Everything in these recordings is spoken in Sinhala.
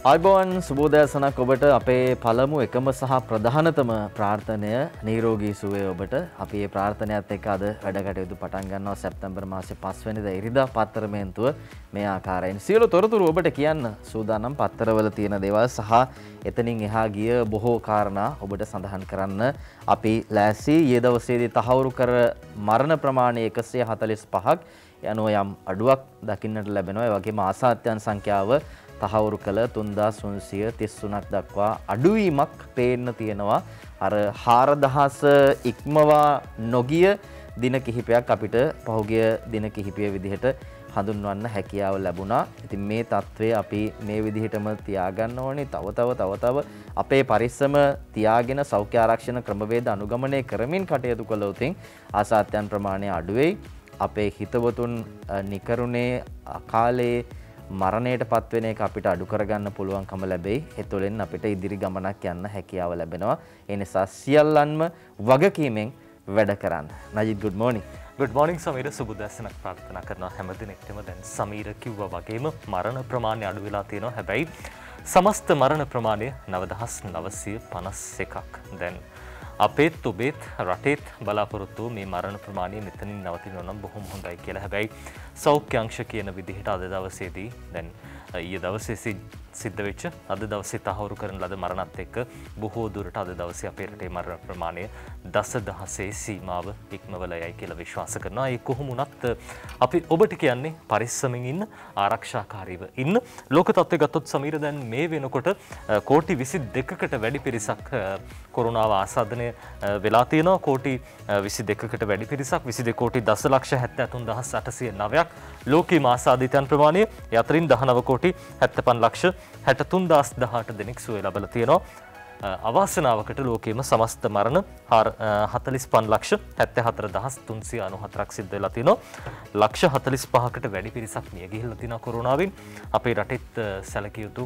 ආයුබෝවන් සුබෝදෑසනක් ඔබට අපේ පළමු එකම සහ ප්‍රධානතම ප්‍රාර්ථනය නිරෝගී සුවය ඔබට. අපි මේ ප්‍රාර්ථනයත් එක්ක අද වැඩ කටයුතු පටන් ගන්නවා සැප්තැම්බර් මාසේ 5 වෙනිදා ඉරිදා පත්තරමේන්තුව මේ ආකාරයෙන්. සියලු තොරතුරු ඔබට කියන්න සූදානම් පත්තරවල තියෙන දේවල් සහ එතනින් එහා ගිය බොහෝ කාරණා ඔබට සඳහන් කරන්න අපි ලෑස්ති. ඊයේ දවසේදී තහවුරු කර මරණ ප්‍රමාණය 145ක් යනුව යම් අඩුවක් දකින්නට ලැබෙනවා. ඒ වගේම ආසාත්‍යයන් සංඛ්‍යාව තහවුරු කළ 3333ක් දක්වා අඩුවීමක් පේන්න තියෙනවා. අර 4000 ඉක්මවා නොගිය දින කිහිපයක් අපිට පහුගිය දින කිහිපය විදිහට හඳුන්වන්න හැකියාව ලැබුණා. ඉතින් මේ தત્ත්වය අපි මේ විදිහටම තියාගන්න ඕනේ. තව අපේ පරිස්සම තියාගෙන සෞඛ්‍ය ආරක්ෂණ ක්‍රමවේද අනුගමනය කරමින් කටයුතු කළොත් ආසාත්‍යයන් ප්‍රමාණය අඩු වෙයි. අපේ හිතවතුන් නිකරුණේ අකාලේ මරණයට පත්වෙන එක අපිට අඩු කරගන්න පුළුවන්කම ලැබෙයි. ඒ තුළින් අපිට ඉදිරි ගමනක් යන්න හැකියාව ලැබෙනවා. ඒ නිසා සියල්ලන්ම වගකීමෙන් වැඩ කරන්න. Najith good morning. good morning Sameera සුබදැසනක් ප්‍රාර්ථනා කරනවා හැම දිනෙකටම. දැන් සමීර කිව්වා වගේම මරණ ප්‍රමාණය අඩු වෙලා තියෙනවා. හැබැයි සමස්ත මරණ ප්‍රමාණය 9951ක්. දැන් අපේත් ඔබේත් රටේත් බලාපොරොත්තු මේ මරණ ප්‍රමාණය මෙතනින් නවතිනවා නම් බොහොම හොඳයි කියලා. හැබැයි සෞඛ්‍ය අංශ කියන විදිහට අද දවසේදී දැන් ඊයේ දවසේ සිද්ධ වෙච්ච අද දවසේ තහවුරු කරන ලද මරණත් එක්ක බොහෝ දුරට අද දවසේ අපේ රටේ මරණ ප්‍රමාණය දසදහසේ සීමාව ඉක්මවලා යයි කියලා විශ්වාස කරනවා. ඒ කොහොම වුණත් අපි ඔබට කියන්නේ පරිස්සමින් ඉන්න, ආරක්ෂාකාරීව ඉන්න. ලෝක තත්ත්වය ගත්තොත් සමීර දැන් මේ වෙනකොට කෝටි 22කට වැඩි පිරිසක් කොරෝනාව ආසාදනය වෙලා තියෙනවා. කෝටි 22කට වැඩි පිරිසක් 22 කෝටි 10,73,809ක් ලෝකීය ආසාදිතයන් ප්‍රමාණය. ඒ අතරින් 19 කෝටි 75 ලක්ෂ 63,018 දෙනෙක් සුවය ලබලා තියෙනවා. අවාසනාවකට ලෝකයේම සමස්ත මරණ 45 ලක්ෂ 74,394ක් සිද්ධ වෙලා තිනවා. ලක්ෂ 45කට වැඩි පිරිසක් මිය ගිහිල්ලා තිනවා කොරෝනාවෙන්. අපේ රටෙත් සැලකිය යුතු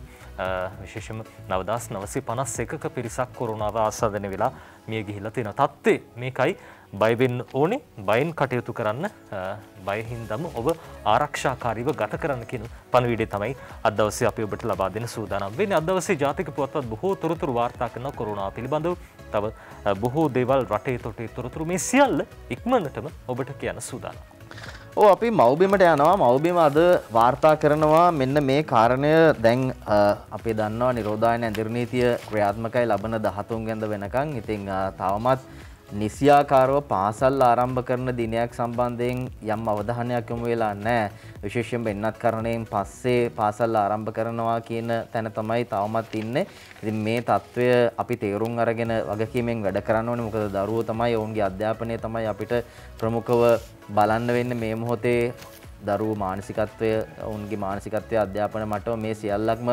විශේෂම 9,951ක පිරිසක් කොරෝනාව ආසාදනය වෙලා මිය ගිහිල්ලා තිනවා. තත්ත්වය මේකයි. බය වෙන්න ඕනේ. බයෙන් කටයුතු කරන්න. බය හින්දාම ඔබ ආරක්ෂාකාරීව ගත කරන්න කියන පණිවිඩය තමයි අද දවසේ අපි ඔබට ලබා දෙන්න සූදානම් වෙන්නේ. අද දවසේ ජාතික පුවත්පත් බොහෝ තොරතුරු වාර්තා කරන කොරෝනාව පිළිබඳව තව බොහෝ දේවල් රටේ තොටේ තොරතුරු මේ සියල්ල ඉක්මනටම ඔබට කියන්න සූදානම්. අපි මව්බිමට යනවා. මව්බිම අද වාර්තා කරනවා මෙන්න මේ කාරණය. දැන් අපි දන්නවා නිරෝධායන ඇඳිරි නීතිය ක්‍රියාත්මකයි ලබන 13 වෙනිදා වෙනකන්. ඉතින් තවමත් නිසියාකාරව පාසල් ආරම්භ කරන දිනයක් සම්බන්ධයෙන් යම් අවධානයක් යොමු වෙලා නැහැ. විශේෂයෙන්ම එන්නත් කරණයෙන් පස්සේ පාසල් ආරම්භ කරනවා කියන තැන තමයි තවමත් ඉන්නේ. ඉතින් මේ தত্ত্বය අපි තේරුම් අරගෙන වගකීමෙන් වැඩ කරන්න ඕනේ. මොකද දරුවෝ තමයි ඔවුන්ගේ අධ්‍යාපනය තමයි අපිට ප්‍රමුඛව බලන්න වෙන්නේ මේ මොහොතේ. දරුවෝ මානසිකත්වය, ඔවුන්ගේ මානසිකත්වය, අධ්‍යාපන මට්ටම මේ සියල්ලක්ම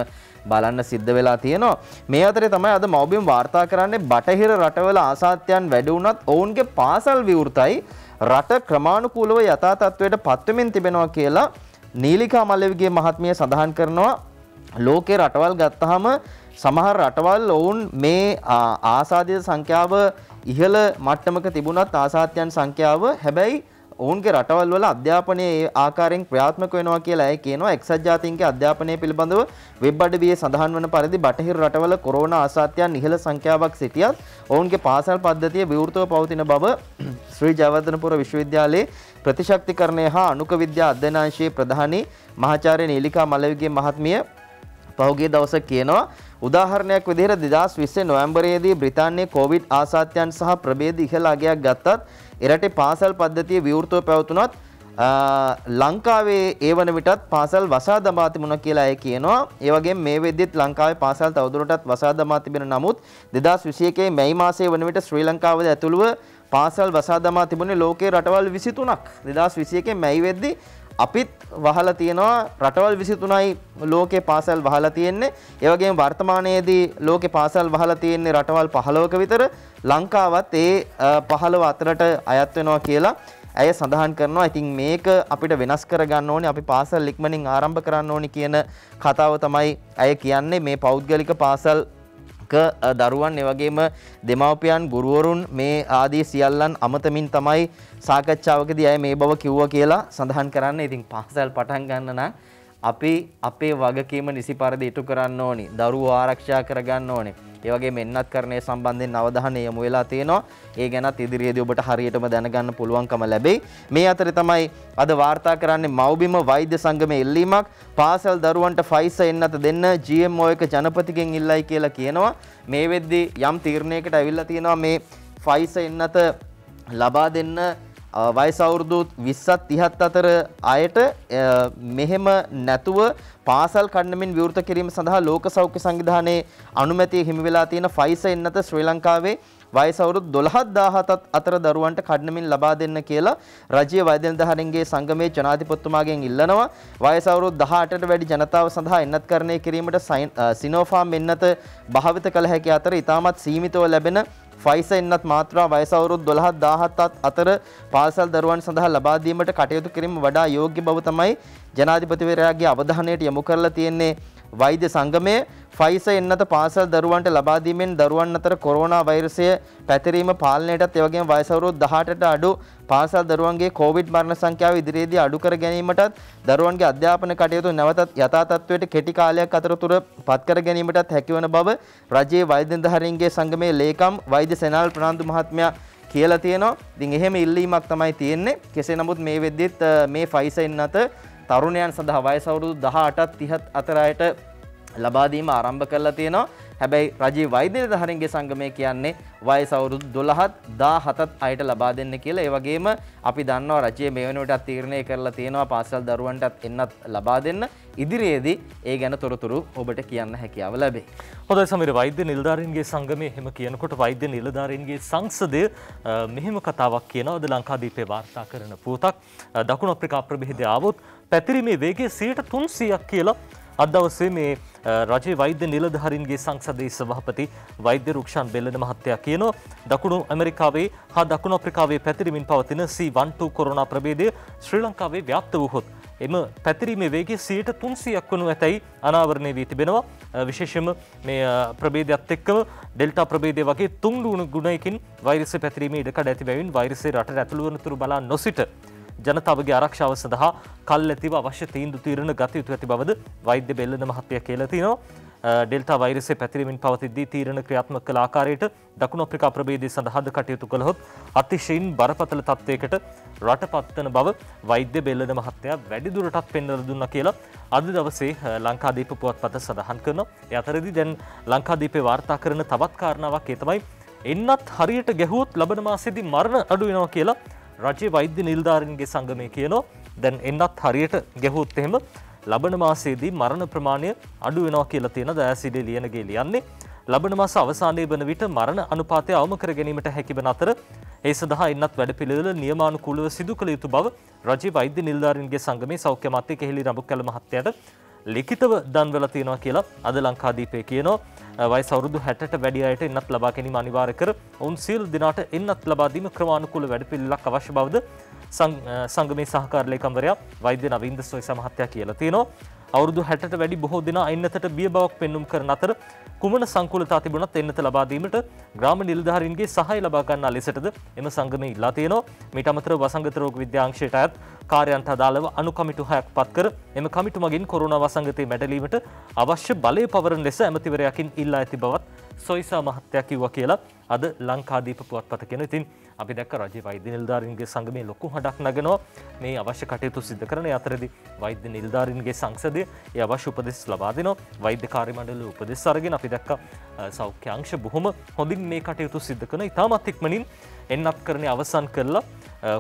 බලන්න සිද්ධ වෙලා තියෙනවා. මේ අතරේ තමයි අද මව්බිම වාර්තා කරන්නේ බටහිර රටවල ආසාත්‍යයන් වැඩි වුණත් ඔවුන්ගේ පාසල් විවෘතයි. රට ක්‍රමානුකූලව යථා තත්ත්වයට පත්වෙමින් තිබෙනවා කියලා නීලිකා මල්ලවිගේ මහත්මිය සඳහන් කරනවා. ලෝකේ රටවල් ගත්තාම සමහර රටවල් ඔවුන් මේ ආසාදිත සංඛ්‍යාව ඉහළ මට්ටමක තිබුණත් ආසාත්‍යයන් සංඛ්‍යාව හැබැයි ඔවුන්ගේ රටවල් වල අධ්‍යාපනයේ ආකාරයෙන් ක්‍රියාත්මක වෙනවා කියලා අය කියනවා. එක්සත් ජාතීන්ගේ අධ්‍යාපනය පිළිබඳව වෙබ් අඩවියේ සඳහන් වන පරිදි බටහිර රටවල කොරෝනා ආසාත්‍යයන් ඉහළ සංඛ්‍යාවක් සිටියත් ඔවුන්ගේ පාසල් පද්ධතිය විවෘතව පවතින බව ශ්‍රී ජයවර්ධනපුර විශ්වවිද්‍යාලයේ ප්‍රතිශක්තිකරණය හා අණුක විද්‍යා අධ්‍යනාංශයේ ප්‍රධානී මහාචාර්ය නීලිකා මල්ලවිගේ මහත්මිය පහුගිය දවසේ කියනවා. උදාහරණයක් විදිහට 2020 නොවැම්බරයේදී බ්‍රිතාන්‍යයේ කොවිඩ් ආසාත්‍යයන් සහ ප්‍රභේද ඉහළ අගයක් ගත්තත් එරටේ පාසල් පද්ධතිය විවෘතව පැවතුනත් ලංකාවේ ඒ වන විටත් පාසල් වසා දමා තිබුණා කියලා අය කියනවා. ඒ වගේම මේ වෙද්දිත් ලංකාවේ පාසල් තවදුරටත් වසා දමා තිබෙන නමුත් 2021 මැයි මාසයේ වන විට ශ්‍රී ලංකාවද ඇතුළුව පාසල් වසා දමා තිබුණේ ලෝකයේ රටවල් 23ක්. 2021 මැයි වෙද්දී අපිත් වහලා තියෙනවා. රටවල් 23යි ලෝකේ පාසල් වහලා තියෙන්නේ. ඒ වගේම වර්තමානයේදී ලෝකේ පාසල් වහලා තියෙන්නේ රටවල් 15ක විතර. ලංකාවත් ඒ 15 අතරට අයත් වෙනවා කියලා ඇය සඳහන් කරනවා. ඉතින් මේක අපිට වෙනස් කරගන්න ඕනේ. අපි පාසල් ඉක්මනින් ආරම්භ කරන්න ඕනේ කියන කතාව තමයි ඇය කියන්නේ. මේ පෞද්ගලික පාසල් දරුවන් එවැගේම දෙමව්පියන් ගුරුවරුන් මේ ආදී සියල්ලන් අමතමින් තමයි සාකච්ඡාවකදී අය මේ බව කිව්වා කියලා සඳහන් කරන්නේ. ඉතින් පාසල් පටන් ගන්න නම් අපි අපේ වගකීම නිසි පරිදි ඉටු කරන්න ඕනි. දරුවෝ ආරක්ෂා කරගන්න ඕනේ. ඒ වගේම එන්නත්කරණය සම්බන්ධයෙන් අවධානය යොමු වෙලා තියෙනවා. ඒ ගැනත් ඉදිරියේදී ඔබට හරියටම දැනගන්න පුළුවන්කම ලැබෙයි. මේ අතරේ තමයි අද වාර්තා කරන්නේ මව්බිම වෛද්‍ය සංගමේ එල්ලීමක්. පාසල් දරුවන්ට ෆයිසර් එන්නත දෙන්න GMO එක ජනපතිගෙන් ඉල්ලයි කියලා කියනවා. මේ වෙද්දී යම් තීරණයකට ඇවිල්ලා තියෙනවා මේ ෆයිසර් එන්නත ලබා දෙන්න වයස අවුරුදු 20ත් 30ත් අතර අයට මෙහෙම නැතුව පාසල් කණ්ඩමින් විවෘත කිරීම සඳහා ලෝක සෞඛ්‍ය සංවිධානයේ අනුමැතිය හිමි වෙලා තියෙන ෆයිසර් එන්නත ශ්‍රී ලංකාවේ වයස අවුරුදු 12ත් 17ත් අතර දරුවන්ට කඩනමින් ලබා දෙන්න කියලා රජයේ වෛද්‍ය නිලධාරීන්ගේ සංගමයේ ජනාධිපතිතුමාගෙන් ඉල්ලනවා. වයස අවුරුදු 18ට වැඩි ජනතාව සඳහා එන්නත්කරණය කිරීමට සිනෝෆාම් එන්නත භාවිත කළ හැකි අතර ඉතාමත් සීමිතව ලැබෙන ෆයිසර් එන්නත් මාත්‍රා වයස අවුරුදු 12ත් 17ත් අතර පාසල් දරුවන් සඳහා ලබා දීමට කටයුතු කිරීම වඩා යෝග්‍ය බව තමයි ජනාධිපතිවරයාගේ අවධානයට යොමු කරලා තියෙන්නේ. වෛද්‍ය සංගමයේ ෆයිසර් එන්නත පාසල් දරුවන්ට ලබා දීමෙන් දරුවන් අතර කොරෝනා වෛරසය පැතිරීම පාලනයටත් එවැගේම වයස අවුරුදු 18ට අඩු පාසල් දරුවන්ගේ කොවිඩ් මරණ සංඛ්‍යාව ඉදිරියේදී අඩු කර ගැනීමටත් දරුවන්ගේ අධ්‍යාපන කටයුතු නැවතත් යථා තත්ත්වයට කෙටි කාලයක් අතරතුර පත් කර ගැනීමටත් හැකිවන බව රජයේ වෛද්‍ය නිලධාරීන්ගේ සංගමයේ ලේකම් වෛද්‍ය සෙනාල් ප්‍රනාන්දු මහත්මයා කියලා තියෙනවා. ඉතින් එහෙම ඉල්ලීමක් තමයි තියෙන්නේ. කෙසේ නමුත් මේ වෙද්දිත් මේ ෆයිසර් එන්නත තරුණයන් සඳහා වයස අවුරුදු 18ත් 30ත් අතර අයට ලබා දීම ආරම්භ කරලා තියෙනවා. හැබැයි රජයේ වෛද්‍ය නිලධාරීන්ගේ සංගමය කියන්නේ වයස අවුරුදු 12ත් 17ත් අයට ලබා දෙන්න කියලා. ඒ වගේම අපි දන්නවා රජයේ මේ වෙනුවටත් තීරණය කරලා තියෙනවා පාසල් දරුවන්ටත් එන්නත් ලබා දෙන්න. ඉදිරියේදී ඒ ගැන තොරතුරු ඔබට කියන්න හැකියාව ලැබේ. හොඳයි සමීර, වෛද්‍ය නිලධාරීන්ගේ සංගමය එහෙම කියනකොට වෛද්‍ය නිලධාරීන්ගේ සංසදය මෙහෙම කතාවක් කියනවා. අද ලංකාදීපේ වාර්තා කරන පුවතක්. දකුණු අප්‍රිකා ප්‍රභේදය ආවොත් පැතිරීමේ වේගය 300ක් කියලා අද දවසේ මේ රජයේ වෛද්‍ය නිලධාරීන්ගේ සංසදයේ සභාපති වෛද්‍ය රුක්ෂාන් බෙල්ලන මහත්තයා කියනවා දකුණු ඇමරිකාවේ හා දකුණු අප්‍රිකාවේ පැතිරෙමින් පවතින C12 කොරෝනා ප්‍රභේදය ශ්‍රී ලංකාවේ ව්‍යාප්ත වූහොත් එම පැතිරීමේ වේගය 300ක් වනු ඇතැයි අනාවරණය වී තිබෙනවා. විශේෂයෙන්ම මේ ප්‍රභේදයත් එක්කම ඩෙල්ටා ප්‍රභේදය වගේ තුන් ගුණයකින් වෛරසය පැතිරීමේ ඉඩකඩ ඇති බැවින් වෛරසය රටට ඇතුළු වන තුරු බලා නොසිට ජනතාවගේ ආරක්ෂාව සඳහා කල්ැතිව අවශ්‍ය තීන්දුව తీරන ගත යුතු ඇති බවද වෛද්‍ය බෙල්ලන මහත්තයා කියලා තිනවා. ඩෙල්ටා වෛරසය පැතිරෙමින් පවතිද්දී තීරණ ක්‍රියාත්මක කළ ආකාරයට දකුණු අප්‍රිකා ප්‍රභේදය සඳහාද කටයුතු කළහොත් අතිශයින් බරපතල තත්ත්වයකට රටපත් වන බව වෛද්‍ය බෙල්ලන මහත්තයා වැඩිදුරටත් පෙන්වලා දුන්නා කියලා අද දවසේ ලංකාදීප පුවත්පත සඳහන් කරනවා. ඒ අතරදී දැන් ලංකාදීපේ වාර්තා කරන තවත් කාරණාවක් ඒ තමයි එන්නත් හරියට ගැහුවොත් ලබන මාසෙදී මරණ අඩු වෙනවා කියලා රජයේ වෛද්‍ය නිලධාරීන්ගේ සංගමය කියනවා. දැන් එන්නත් හරියට ගැහුවොත් එහෙම ලබන මාසයේදී මරණ ප්‍රමාණය අඩු වෙනවා කියලා තියෙන දයාසිරි ලියනගේ ලියන්නේ. ලබන මාස අවසානයේ වන විට මරණ අනුපාතය අවම කර ගැනීමට හැකි වන අතර ඒ සඳහා එන්නත් වැඩපිළිවෙල නියමානුකූලව සිදු කළ යුතු බව රජයේ වෛද්‍ය නිලධාරීන්ගේ සංගමේ සෞඛ්‍ය අමාත්‍ය කෙහෙලි රඹුකැල මහත්තයාට ලිඛිතව දන්වලා තියෙනවා කියලා අද ලංකාදීපේ කියනවා. වයස අවුරුදු 60ට වැඩි අයට එන්නත් ලබා ගැනීම අනිවාර්ය කර ඔවුන් සියලු දිනාට එන්නත් ලබා දීම ක්‍රමානුකූල වැඩපිළිවෙලක් අවශ්‍ය බවද සංගමේ සහකාර ලේකම්වරයා වෛද්‍ය නවීන්ද සොයිසා මහත්තයා කියලා තියෙනවා. අවුරුදු 60ට වැඩි බොහෝ දෙනා එන්නතට බිය බවක් පෙන්눔 කරන අතර කුමන සංකූලතා තිබුණත් එන්නත ලබා දීමට ග්‍රාම නිලධාරීන්ගේ සහාය ලබා ගන්නා ලෙසටද එම සංගමය ඉල්ලා තියෙනවා. මීට අමතරව වසංගත රෝග විද්‍යාංශයට අයත් කාර්යයන්ට අදාළව අනුකමිටු 6ක් පත් කර එම කමිටු මගින් කොරෝනා වසංගතයේ මැඩලීමට අවශ්‍ය බලය පවරන ලෙස ඇමතිවරයාකින් ඉල්ලා ඇති බවත් සොයිසා මහත්තයා කිව්වා කියලා අද ලංකාදීප පුවත්පත කියනවා. ඉතින් අපි දැක්ක රජයේ වෛද්‍ය නිලධාරීන්ගේ සංගමයේ ලොකු හඬක් නගනවා මේ අවශ්‍ය කටයුතු සිදු කරන අතරදී වෛද්‍ය නිලධාරීන්ගේ සංසදය ඒ අවශ්‍ය උපදෙස් ලබා දෙනවා. වෛද්‍ය කාර්ය මණ්ඩලයේ උපදෙස් අරගෙන අපි දැක්ක සෞඛ්‍ය අංශ බොහොම හොඳින් මේ කටයුතු සිදු කරන ඉතාමත් ඉක්මනින් එන්නත්කරණය අවසන් කරලා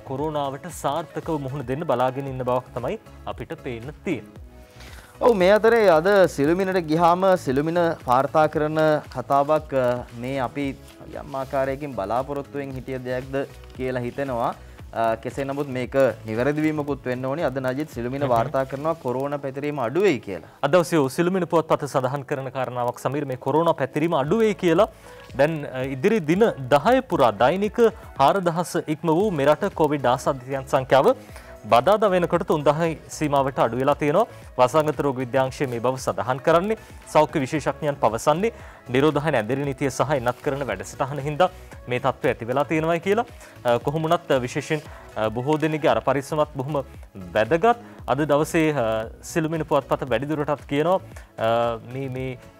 කොරෝනාවට සාර්ථකව මුහුණ දෙන්න බලාගෙන ඉන්න බවක් තමයි අපිට පේන්න තියෙන්නේ. ඔව්, මේ අතරේ අද සිළුමිනට ගියාම සිළුමින වාර්තා කරන කතාවක් මේ අපි යම් ආකාරයකින් බලාපොරොත්තුවෙන් හිටිය දෙයක්ද කියලා හිතෙනවා. කෙසේ නමුත් මේක නිවැරදි වීමකුත් වෙන්න ඕනේ. අද නජිත් සිළුමින වාර්තා කරනවා කොරෝනා පැතිරීම අඩු වෙයි කියලා. අද දවසේ සිළුමින පුවත්පත සඳහන් කරන කාරණාවක් සමීර මේ කොරෝනා පැතිරීම අඩු වෙයි කියලා. දැන් ඉදිරි දින 10 පුරා දෛනික 4000 ඉක්ම වූ මෙරට කොවිඩ් ආසාදිතයන් සංඛ්‍යාව බදාදා වෙනකොට 3000 සීමාවට අඩු වෙලා තියෙනවා. වසංගත රෝග විද්‍යාංශයේ මේ බව සඳහන් කරන්නේ. සෞඛ්‍ය විශේෂඥයන් පවසන්නේ නිරෝධහන ඇදිරි නීතිය සහ එන්නත් කරන වැඩසටහන හින්දා මේ තත්ත්වය ඇති වෙලා තියෙනවායි කියලා. කොහොම වුණත් විශේෂයෙන් බොහෝ දෙනෙක්ගේ අර පරිස්සමත් බොහොම වැදගත් අද දවසේ සිළුමිණි පුවත්පත වැඩිදුරටත් කියනවා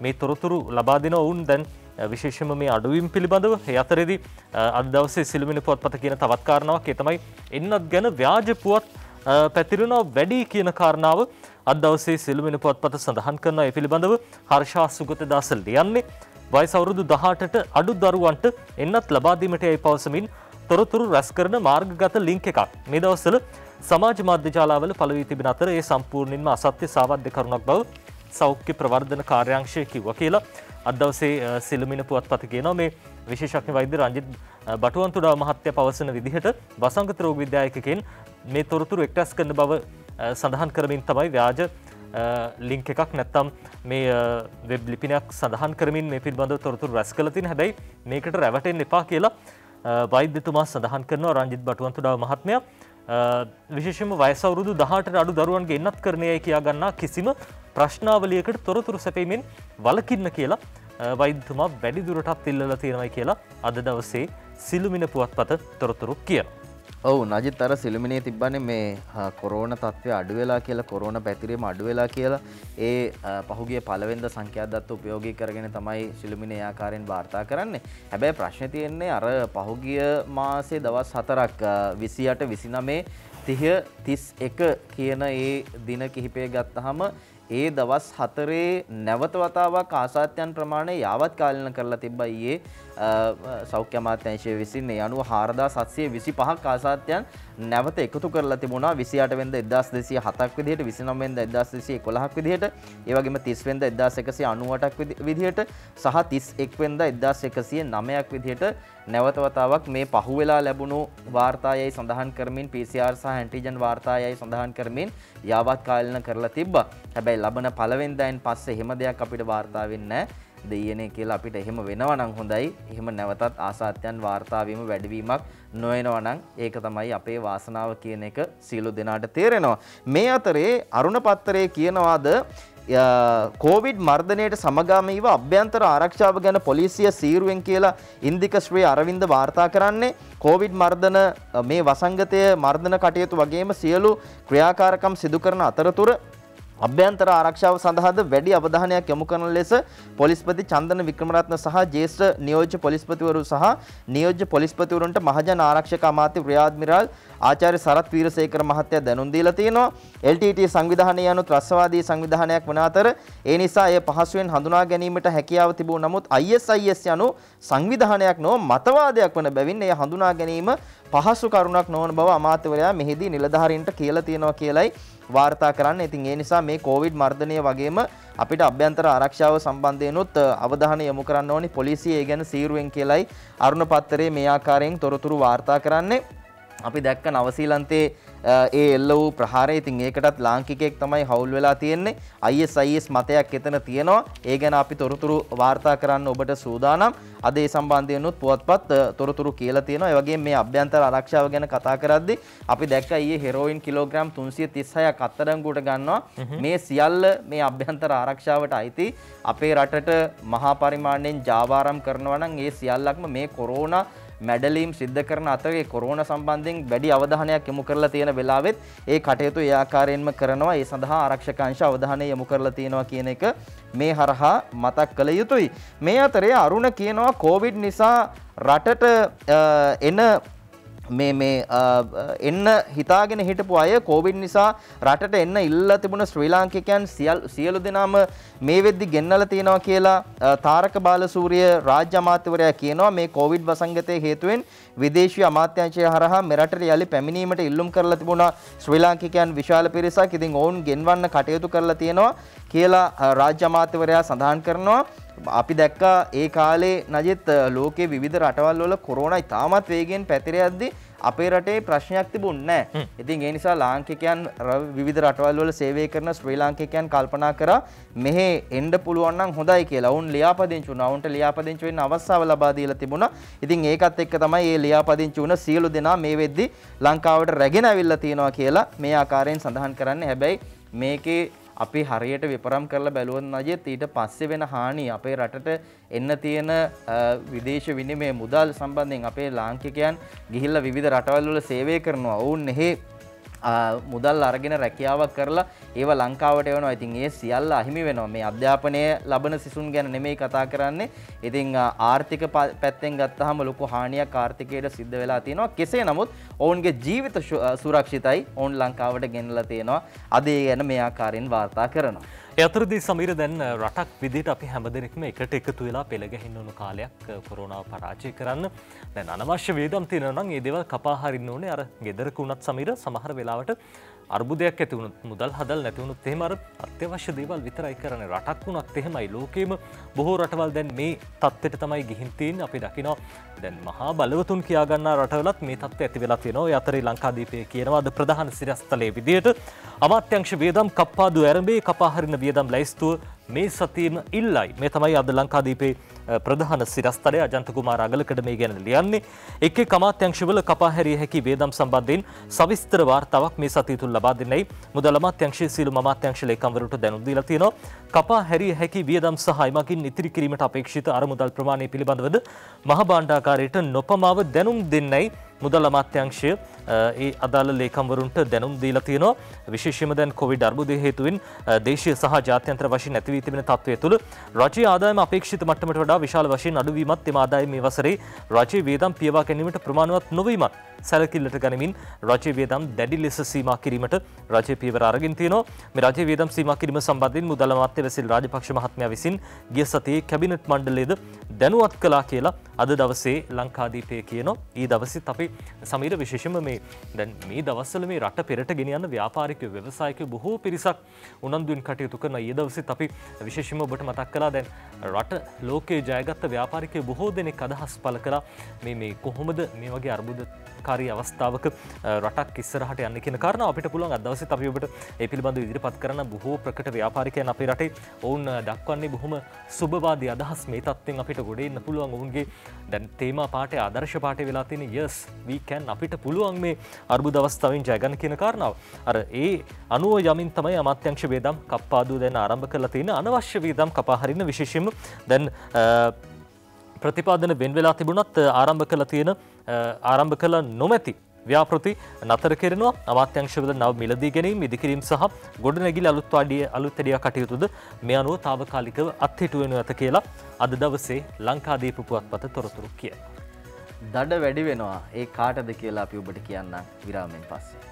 මේ තොරතුරු ලබා දෙන ඔවුන් දැන් විශේෂම මේ අඩුවීම් පිළිබඳව ඒ අතරේදී අද දවසේ සිළුමිණි පුවත්පත කියන තවත් කාරණාවක් ඒ තමයි එන්නත් ගැන ව්‍යාජ පුවත් පැතිරෙනවා වැඩි කියන කාරණාව අද දවසේ සිළුමිණි පුවත්පත සඳහන් කරනවා. ඒ පිළිබඳව හර්ෂා සුගතදාස ලියන්නේ වයස අවුරුදු 18ට අඩු දරුවන්ට එන්නත් ලබා දීමට යයි පවසමින් තොරතුරු රැස් කරන මාර්ගගත ලින්ක් එකක් මේ දවස්වල සමාජ මාධ්‍ය ජාලාවල පළ වී තිබෙන අතර ඒ සම්පූර්ණයෙන්ම අසත්‍ය සාවද්‍ය කරුණක් බව සෞඛ්‍ය ප්‍රවර්ධන කාර්යාංශය කිව්වා කියලා අද දවසේ සිළුමිණි පුවත්පත කියනවා. මේ විශේෂඥ වෛද්‍ය රංජිත් බටුවන්තුඩා මහත්තයා පවසන විදිහට වසංගත රෝග විද්‍යාඥයෙක්ගෙන් මේ තොරතුරු එක්රැස් කරන බව සඳහන් කරමින් තමයි ව්‍යාජ ලින්ක් එකක් නැත්තම් මේ වෙබ් ලිපිනයක් සඳහන් කරමින් මේ පිළිබඳව තොරතුරු රැස් කළ තියෙන. හැබැයි මේකට රැවටෙන්න එපා කියලා වෛද්‍යතුමා සඳහන් කරනවා රංජිත් බටුවන්තුඩා මහත්මයා. විශේෂයෙන්ම වයස අවුරුදු 18ට අඩු දරුවන්ගේ එන්නත් කරණයයි කියා ගන්නා කිසිම ප්‍රශ්නාවලියකට තොරතුරු සැපීමෙන් වළකින්න කියලා වෛද්‍යතුමා වැඩිදුරටත් ඉල්ලලා තියෙනවායි කියලා අද දවසේ සිළුමිණි පුවත්පත තොරතුරු කියනවා. ඔව් නජිත් අර සිළුමිණියේ තිබ්බනේ මේ කොරෝනා තත්ත්වය අඩු වෙලා කියලා කොරෝනා පැතිරීම අඩු වෙලා කියලා ඒ පහුගිය පළවෙනිදා සංඛ්‍යා දත්ත උපයෝගී කරගෙන තමයි සිළුමිණිය ආකාරයෙන් වාර්තා කරන්නේ. හැබැයි ප්‍රශ්නේ තියෙන්නේ අර පහුගිය මාසේ දවස් 4ක් 28 29 30 31 කියන ඒ දින කිහිපය ගත්තාම ඒ දවස් 4 නැවත වතාවක් ආසාත්‍යයන් ප්‍රමාණය යාවත් කාලීන කරලා තිබ්බා ඊයේ සෞඛ්‍ය අමාත්‍යාංශය විසින් ඒ අනුව 4725ක් ආසාත්‍යයන් නැවත එකතු කරලා තිබුණා 28 වෙනිදා 1207ක් විදිහට 29 වෙනිදා 1211ක් විදිහට ඒ වගේම 30 වෙනිදා 1198ක් විදිහට සහ 31 වෙනිදා 1109ක් විදිහට නැවත වතාවක් මේ පහුවෙලා ලැබුණු වාර්තායයි සඳහන් කරමින් PCR සහ ඇන්ටිජන් වාර්තායයි සඳහන් කරමින් යාවත් කාලීන කරලා තිබ්බා. හැබැයි ලබන පළවෙනිදායින් පස්සේ එහෙම දෙයක් අපිට වාර්තා වෙන්නේ නැහැ. දෙයනේ කියලා අපිට එහෙම වෙනවා නම් හොඳයි. එහෙම නැවතත් ආසාත්‍යයන් වාර්තා වීම වැඩිවීමක් නොවෙනවා නම් ඒක තමයි අපේ වාසනාව කියන එක සියලු දෙනාට තේරෙනවා. මේ අතරේ අරුණ පත්තරේ කියනවාද කොවිඩ් මර්ධනයට සමගාමීව අභ්‍යන්තර ආරක්ෂාව ගැන පොලිසිය සීරුවෙන් කියලා ඉන්දික ශ්‍රී අරවින්ද වාර්තා කරන්නේ. කොවිඩ් මර්ධන මේ වසංගතය මර්ධන කටයුතු වගේම සියලු ක්‍රියාකාරකම් සිදු කරන අතරතුර අභ්‍යන්තර ආරක්ෂාව සඳහාද වැඩි අවධානයක් යොමු කරන ලෙස පොලිස්පති චන්දන වික්‍රමරත්න සහ ජ්‍යෙෂ්ඨ නියෝජ්‍ය පොලිස්පතිවරු සහ නියෝජ්‍ය පොලිස්පතිවරුන්ට මහජන ආරක්ෂක අමාත්‍ය රියාඩ්මිරාල් ආචාර්ය සරත් වීරසේකර මහත්තයා දැනුම් දීලා තියෙනවා. LTT සංවිධානය යනු ත්‍රස්තවාදී සංවිධානයක් වන අතර ඒ නිසා එය පහසුවෙන් හඳුනා ගැනීමට හැකියාව තිබුණ නමුත් ISIS යනු සංවිධානයක් නොව මතවාදයක් වන බැවින් එය හඳුනා ගැනීම පහසු කරුණක් නොවන බව අමාත්‍යවරයා මෙහිදී නිලධාරීන්ට කියලා තියෙනවා කියලයි වාර්තා කරන්න. ඉතින් ඒ නිසා මේ කොවිඩ් මර්ධනය වගේම අපිට අභ්‍යන්තර ආරක්ෂාව සම්බන්ධයෙන්ුත් අවධානය යොමු කරන්න ඕනි පොලිසිය ඒ ගැන සීරුවෙන් කියලයි අරුණ පත්තරේ මේ ආකාරයෙන් තොරතුරු වාර්තා කරන්නේ. අපි දැක්ක නවසීලන්තේ ඒ එල්ල වූ ප්‍රහාරය. ඉතින් ඒකටත් ලාංකිකයෙක් තමයි හවුල් වෙලා තියෙන්නේ. ISIS මතයක් එතන තියෙනවා. ඒ ගැන අපි තොරතුරු වාර්තා කරන්න ඔබට සූදානම්. අද ඒ සම්බන්ධයෙන්ුත් පුවත්පත් තොරතුරු කියලා තියෙනවා. ඒ වගේම මේ අභ්‍යන්තර ආරක්ෂාව ගැන කතා කරද්දී අපි දැක්කා ඊයේ හෙරෝයින් කිලෝග්‍රෑම් 336ක් අත්අඩංගුවට ගන්නවා. මේ සියල්ල මේ අභ්‍යන්තර ආරක්ෂාවට අයිති. අපේ රටට මහා පරිමාණයෙන් ජාවාරම් කරනවා නම් ඒ සියල්ලක්ම මේ කොරෝනා මැඩලීම් සිද්ධ කරන අතරේ කොරෝනා සම්බන්ධයෙන් වැඩි අවධානයක් යොමු කරලා තියෙන වෙලාවෙත් ඒ කටයුතු ඒ ආකාරයෙන්ම කරනවා. ඒ සඳහා ආරක්ෂක අංශ අවධානය යොමු කරලා තියෙනවා කියන එක මේ හරහා මතක් කළ යුතුයි. මේ අතරේ අරුණ කියනවා කොවිඩ් නිසා රටට එන්න හිතාගෙන හිටපු අය කොවිඩ් නිසා රටට එන්න ඉල්ලලා තිබුණ ශ්‍රී ලාංකිකයන් සියලු දෙනාම මේ වෙද්දි ගෙන්නලා තියෙනවා කියලා තාරක බාලසූරිය රාජ්‍ය අමාත්‍යවරයා කියනවා. මේ කොවිඩ් වසංගතයේ හේතුවෙන් විදේශීය අමාත්‍යාංශය හරහා මෙරටට යලි පැමිණීමට ඉල්ලුම් කරලා තිබුණා ශ්‍රී ලාංකිකයන් විශාල පිරිසක්. ඉතින් ඔවුන් ගෙන්වන්න කටයුතු කරලා තියෙනවා කියලා රාජ්‍ය අමාත්‍යවරයා සඳහන් කරනවා. අපි දැක්කා ඒ කාලේ නජිත් ලෝකයේ විවිධ රටවල් වල කොරෝනා ඉතාමත් වේගෙන් පැතිර යද්දී අපේ රටේ ප්‍රශ්නයක් තිබුණේ නැහැ. ඉතින් ඒ නිසා ලාංකිකයන් විවිධ රටවල් වල සේවය කරන ශ්‍රී ලාංකිකයන් කල්පනා කරා මෙහෙ එන්න පුළුවන් නම් හොඳයි කියලා. වුන් ලියාපදිංචි වුණා. වුන්ට ලියාපදිංචි වෙන්න අවස්ථාව ලබා දීලා තිබුණා. ඉතින් ඒකත් එක්ක තමයි මේ ලියාපදිංචි වුණ සියලු දෙනා මේ වෙද්දි ලංකාවට රැගෙන ඇවිල්ලා තියෙනවා කියලා මේ ආකාරයෙන් සඳහන් කරන්නේ. හැබැයි මේකේ අපි හරියට විපරම් කරලා බැලුවොත් නජිත් ඊට පස්සේ වෙන හානිය අපේ රටට එන්න තියෙන විදේශ විනිමය මුදල් සම්බන්ධයෙන් අපේ ලාංකිකයන් ගිහිල්ලා විවිධ රටවල් වල සේවය කරනවා. ඔවුන් එහි මුදල් අරගෙන රැකියාවක් කරලා ඒව ලංකාවට එවනවා. ඉතින් ඒ සියල්ල අහිමි වෙනවා. මේ අධ්‍යාපනය ලබන සිසුන් ගැන නෙමෙයි කතා කරන්නේ. ඉතින් ආර්ථික පැත්තෙන් ගත්තාම ලොකු හානියක් ආර්ථිකයට සිද්ධ වෙලා තියෙනවා. කෙසේ නමුත් ඔවුන්ගේ ජීවිත සුරක්ෂිතයි. ඔවුන් ලංකාවට ගෙනලා තියෙනවා. අද ඒ ගැන මේ ආකාරයෙන් වාර්තා කරනවා. ඒ අතරදී සමීර දැන් රටක් විදිහට අපි හැමදෙනෙක්ම එකට එකතු වෙලා පෙළ ගැහින්න ඕන කාලයක් කොරෝනාව පරාජය කරන්න. දැන් අනවශ්‍ය වේදම් තියෙනවා නම් ඒ දේවල් කපා හරින්න ඕනේ. අර ගෙදරක උනත් සමීර සමහර වෙලාවට අර්බුදයක් ඇති වුණොත් මුදල් හදල් නැති වුණොත් එහෙම අර අත්‍යවශ්‍ය දේවල් විතරයි කරන්නේ. රටක් වුණත් එහෙමයි. ලෝකෙම බොහෝ රටවල් දැන් මේ තත්ත්වයට තමයි ගිහින් තියෙන්නේ. අපි දකිනවා දැන් මහා බලවතුන් කියා ගන්නා රටවලත් මේ තත්ත්වය ඇති වෙලා තියෙනවා. ඒ අතරේ ලංකාදීපය කියනවා අද ප්‍රධාන සිරස්තලයේ විදියට අමාත්‍යංශ වියදම් කප්පාදු ආරම්භයේ කපා හරින වියදම් ලැයිස්තුව මේ සතියේම ඉල්ලයි. මේ තමයි අද ලංකාදීපේ ප්‍රධාන සිරස්තලය. අජන්ත කුමාර අගලකඩ මේ ගැන ලියන්නේ. එක් එක් අමාත්‍යංශවල කපා හැරිය හැකි වියදම් සම්බන්ධයෙන් සවිස්තර වාර්තාවක් මේ සතිය තුල ලබා දෙන්නයි මුදල් අමාත්‍යංශයේ සියලුම අමාත්‍යංශ ලේකම්වරුන්ට දැනුම් දීලා තියෙනවා. කපා හැරිය හැකි වියදම් සහ එමගින් ඉතිරි කිරීමට අපේක්ෂිත අරමුදල් ප්‍රමාණය පිළිබඳවද මහ භාණ්ඩාගාරයට නොපමාව දැනුම් දෙන්නයි මුදල් අමාත්‍යංශය ඒ අදාළ ලේකම්වරුන්ට දැනුම් දීලා තියෙනවා. විශේෂයෙන්ම දැන් කොවිඩ් අර්බුදය හේතුවෙන් දේශීය සහ ජාත්‍යන්තර වශයෙන් නැති වී තිබෙන තත්ත්වය තුළ රජයේ ආදායම අපේක්ෂිත මට්ටමට වඩා විශාල වශයෙන් අඩුවීමත් එම ආදායම මේ වසරේ රජයේ වියදම් පියවා ගැනීමට ප්‍රමාණවත් නොවීමත් සැලකිල්ලට ගනිමින් රජයේ වියදම් දැඩි ලෙස සීමා කිරීමට රජය පියවර අරගෙන තියෙනවා. මේ රජයේ වියදම් සීමා කිරීම සම්බන්ධයෙන් මුදල් අමාත්‍ය වැසිල් රාජපක්ෂ මහත්මයා විසින් ගිය සතියේ කැබිනට් මණ්ඩලයේද දැනුවත් කළා කියලා අද දවසේ ලංකාදීපය කියනවා. ඊ දවසෙත් අපි සමීර විශේෂයෙන්ම මේ දැන් මේ දවස්වල මේ රට පෙරට ගෙන යන ව්‍යාපාරිකයෝ ව්‍යවසායිකයෝ බොහෝ පිරිසක් උනන්දුවෙන් කටයුතු කරන ඊ දවසෙත් අපි විශේෂයෙන්ම ඔබට මතක් කළා දැන් රට ලෝකයේ ජයගත්ත ව්‍යාපාරිකයෝ බොහෝ දෙනෙක් අදහස් පළ කළා මේ කොහොමද මේ වගේ අර්බුදකාරී අවස්ථාවක රටක් ඉස්සරහට යන්න කියන කාරණාව අපිට පුළුවන් අද දවසෙත් අපි ඔබට ඒ පිළිබඳව ඉදිරිපත් කරන බොහෝ ප්‍රකට ව්‍යාපාරිකයන් අපේ රටේ ඔවුන් දක්වන්නේ බොහොම සුබවාදී අදහස් මේ තත්ත්වෙන් අපිට ගොඩ එන්න පුළුවන් ඔවුන්ගේ දැන් තේමා පාඨය ආදර්ශ පාඨය වෙලා තියෙන yes we can අපිට පුළුවන් මේ අර්බුද අවස්ථාවෙන් ජය ගන්න කියන කාරණාව. අර ඒ අනුව යමින් තමයි අමාත්‍යංශ වේදම් කප්පාදු දැන් ආරම්භ කරලා තියෙන අනවශ්‍ය වේදම් කපා හරින විශේෂයෙන්ම දැන් ප්‍රතිපාදන වෙන් වෙලා තිබුණත් ආරම්භ කළ නොමැති ව්‍යාපෘති නතර කෙරෙනවා. අමාත්‍යංශවල නව මිලදී ගැනීම ඉදිකිරීම සහ ගොඩනැගිලි අලුත් වැඩියා කටයුතුද මේ අනුව తాවකාලිකව අත්හිටු වෙනු ඇත කියලා අද දවසේ ලංකාදීප පුවත්පත තොරතුරු කියනවා. දඩ වැඩි වෙනවා ඒ කාටද කියලා අපි ඔබට කියන්නම් විරාමයෙන් පස්සේ.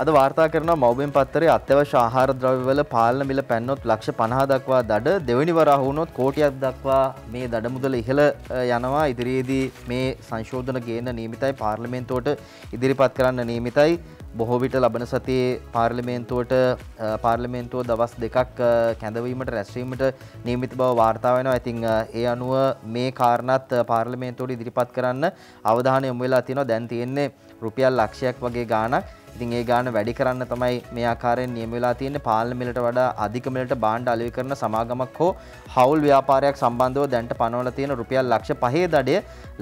අද වාර්තා කරන මව්බිම් පත්තරේ අත්‍යවශ්‍ය ආහාර ද්‍රව්‍යවල පාලන මිල පැන්නොත් ලක්ෂ 50 දක්වා දඩ දෙවෙනි වර අහු වුණොත් කෝටියක් දක්වා මේ දඩ මුදල ඉහළ යනවා. ඉදිරියේදී මේ සංශෝධන ගේන්න නියමිතයි පාර්ලිමේන්තුවට ඉදිරිපත් කරන්න නියමිතයි. බොහෝ විට ලබන සතියේ පාර්ලිමේන්තුව දවස් දෙකක් කැඳවීමට රැස්වීමට නියමිත බව වාර්තා වෙනවා. ඉතින් ඒ අනුව මේ කාරණාත් පාර්ලිමේන්තුවට ඉදිරිපත් කරන්න අවධානය යොමු වෙලා තියෙනවා. දැන් තියෙන්නේ රුපියල් ලක්ෂයක් වගේ ගාණක්. ඉතින් ඒ ගාණ වැඩි කරන්න තමයි මේ ආකාරයෙන් නියම වෙලා තියෙන්නේ. පාලන මිලට වඩා අධික මිලට භාණ්ඩ අලෙවි කරන සමාගමක් හෝ හවුල් ව්‍යාපාරයක් සම්බන්ධව දැන්ට පනවලා තියෙන රුපියල් ලක්ෂ 5 දඩය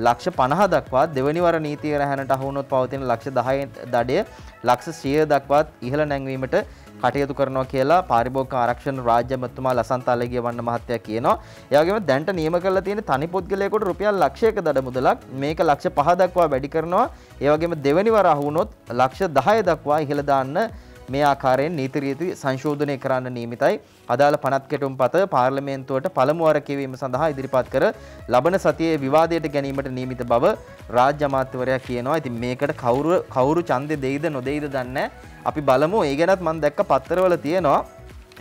ලක්ෂ 50 දක්වා දෙවනි වර නීතිය රැහැනට අහු වුණොත් පවතින ලක්ෂ 10 දඩය ලක්ෂ 100 දක්වාත් ඉහළ නැංවීමට කටයුතු කරනවා කියලා පාරිභෝගික ආරක්ෂණ රාජ්‍ය මැතිතුමා ලසන්ත අලගිය වන්න මහත්තයා කියනවා. ඒ වගේම දැන්ට නියම කරලා තියෙන තනි පුද්ගලයෙකුට රුපියල් ලක්ෂයක දඩ මුදලක් මේක ලක්ෂ 5 දක්වා වැඩි කරනවා. ඒ වගේම දෙවැනි වර අහු වුණොත් ලක්ෂ 10 දක්වා ඉහළ දාන්න මේ ආකාරයෙන් නීති රීති සංශෝධනය කරන්න නියමිතයි. අදාළ පනත් කෙටුම්පත පාර්ලිමේන්තුවට පළමු වර කියවීම සඳහා ඉදිරිපත් කර ලබන සතියේ විවාදයට ගැනීමට නියමිත බව රාජ්‍ය අමාත්‍යවරයා කියනවා. ඉතින් මේකට කවුරු ඡන්දෙ දෙයිද නොදෙයිද දන්නේ අපි බලමු. ඒ ගැනත් මම දැක්ක පත්තරවල තියෙනවා.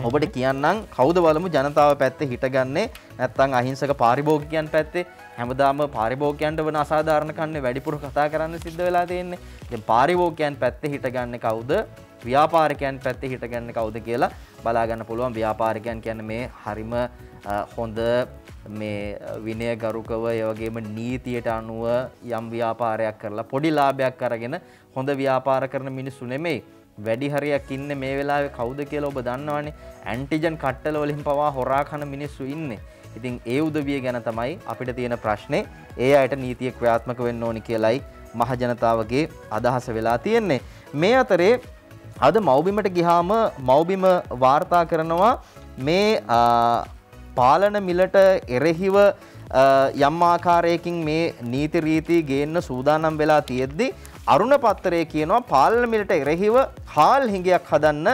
ඔබට කියන්නම් කවුද බලමු ජනතාව පැත්තේ හිටගන්නේ නැත්නම් අහිංසක පාරිභෝගිකයන් පැත්තේ. හැමදාම පාරිභෝගිකයන්ට වන අසාධාරණ කන්නේ වැඩිපුර කතා කරන්න සිද්ධ වෙලා තියෙන්නේ. දැන් පාරිභෝගිකයන් පැත්තේ හිටගන්නේ කවුද? ව්‍යාපාරිකයන් පැත්තේ හිටගන්නේ කවුද කියලා බලා ගන්න පුළුවන්. ව්‍යාපාරිකයන් කියන්නේ මේ හරිම හොඳ මේ විනය ගරුකව ඒ වගේම නීතියට අනුව යම් ව්‍යාපාරයක් කරලා පොඩි ලාභයක් අරගෙන හොඳ ව්‍යාපාර කරන මිනිස්සු නෙමෙයි. වැඩි හරියක් ඉන්නේ මේ වෙලාවේ කවුද කියලා ඔබ දන්නවනේ. ඇන්ටිජන් කට්ටල වලින් පවා හොරා කන මිනිස්සු ඉන්නේ. ඉතින් ඒ උදවිය ගැන තමයි අපිට තියෙන ප්‍රශ්නේ. ඒ අයට නීතිය ක්‍රියාත්මක වෙන්න ඕනි කියලයි මහ ජනතාවගේ අදහස වෙලා තියෙන්නේ. මේ අතරේ අද මව්බිමට ගියාම මව්බිම වාර්තා කරනවා මේ පාලන මිලට එරෙහිව යම් ආකාරයකින් මේ නීති රීති ගේන්න සූදානම් වෙලා තියෙද්දි අරුණ පත්තරේ කියනවා පාලන මිලට එරෙහිව හාල් හිඟයක් හදන්න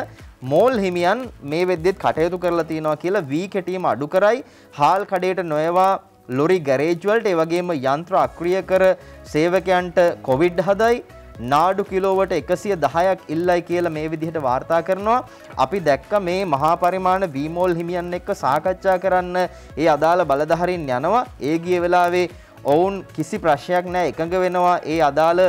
මෝල් හිමියන් මේ වෙද්දෙත් කටයුතු කරලා තියෙනවා කියලා වී කෙටීම අඩු කරයි හාල් කඩේට නොයවා ලොරි ගෑරේජ් වලට ඒ වගේම යන්ත්‍ර අක්‍රිය කර සේවකයන්ට කොවිඩ් හදයි නාඩු කිලෝවට 110ක් ඉල්ලයි කියලා මේ විදිහට වාර්තා කරනවා. අපි දැක්ක මේ මහා පරිමාණ වීමෝල් හිමියන් එක්ක සාකච්ඡා කරන්න ඒ අදාළ බලධාරීන් යනවා. ඒ ගිය වෙලාවේ ඔවුන් කිසි ප්‍රශ්නයක් නැහැ එකඟ වෙනවා ඒ අදාළ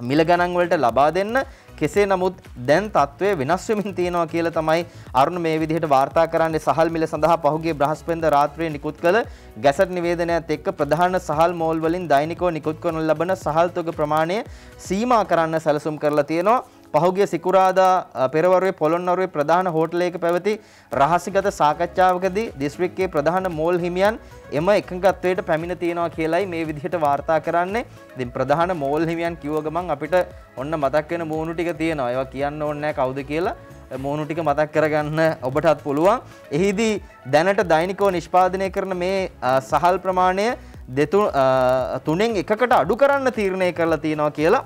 මිල ගණන් වලට ලබා දෙන්න. කෙසේ නමුත් දැන් තත්ත්වය වෙනස් වෙමින් තියෙනවා කියලා තමයි අරුණ මේ විදිහට වාර්තා කරන්නේ. සහල් මිල සඳහා පහුගිය බ්‍රහස්පතින්දා රාත්‍රියේ නිකුත් කළ ගැසට් නිවේදනයත් එක්ක ප්‍රධාන සහල් මෝල් වලින් දෛනිකව නිකුත් කරන ලබන සහල් තොග ප්‍රමාණය සීමා කරන්න සැලසුම් කරලා තියෙනවා. පහුගිය සිකුරාදා පෙරවරුවේ පොළොන්නරුවේ ප්‍රධාන හෝටලයක පැවති රහසිගත සාකච්ඡාවකදී දිස්ත්‍රික්කයේ ප්‍රධාන මෝල් හිමියන් එම එකඟත්වයට පැමිණ තියෙනවා කියලයි මේ විදිහට වාර්තා කරන්නේ. ඉතින් ප්‍රධාන මෝල් හිමියන් කිව්ව ගමන් අපිට ඔන්න මතක් වෙන මූණු ටික තියෙනවා. ඒවා කියන්න ඕනේ නැහැ කවුද කියලා. මූණු ටික මතක් කරගන්න ඔබටත් පුළුවන්. එහිදී දැනට දෛනිකව නිෂ්පාදනය කරන මේ සහල් ප්‍රමාණය තුනෙන් එකකට අඩු කරන්න තීරණය කරලා තියෙනවා කියලා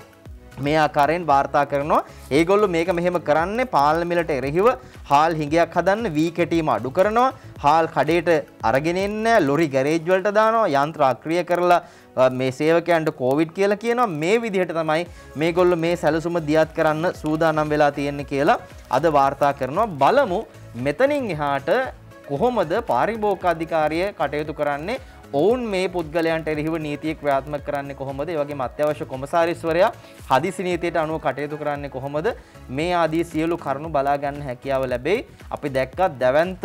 මේ ආකාරයෙන් වාර්තා කරනවා. ඒගොල්ලෝ මේක මෙහෙම කරන්නේ පාලන මිලට එරෙහිව හාල් හිඟයක් හදන්න වී කෙටීම අඩු කරනවා. හාල් කඩේට අරගෙන එන්නේ ලොරි ගෑරේජ් වලට දානවා. යන්ත්‍ර අක්‍රිය කරලා මේ සේවකයන්ට කොවිඩ් කියලා කියනවා. මේ විදිහට තමයි මේගොල්ලෝ මේ සැලසුම දියත් කරන්න සූදානම් වෙලා තියෙන්නේ කියලා අද වාර්තා කරනවා. බලමු මෙතනින් එහාට කොහොමද පාරිභෝගික අධිකාරිය කටයුතු කරන්නේ. ඔවුන් මේ පුද්ගලයන්ට එරෙහිව නීතිය ක්‍රියාත්මක කරන්නේ කොහොමද? ඒ වගේම අත්‍යවශ්‍ය කොමසාරිස්වරයා හදිසි නීතියට අනුව කටයුතු කරන්නේ කොහොමද? මේ ආදී සියලු කරුණු බලා ගන්න හැකියාව ලැබෙයි. අපි දැක්කා දැවැන්ත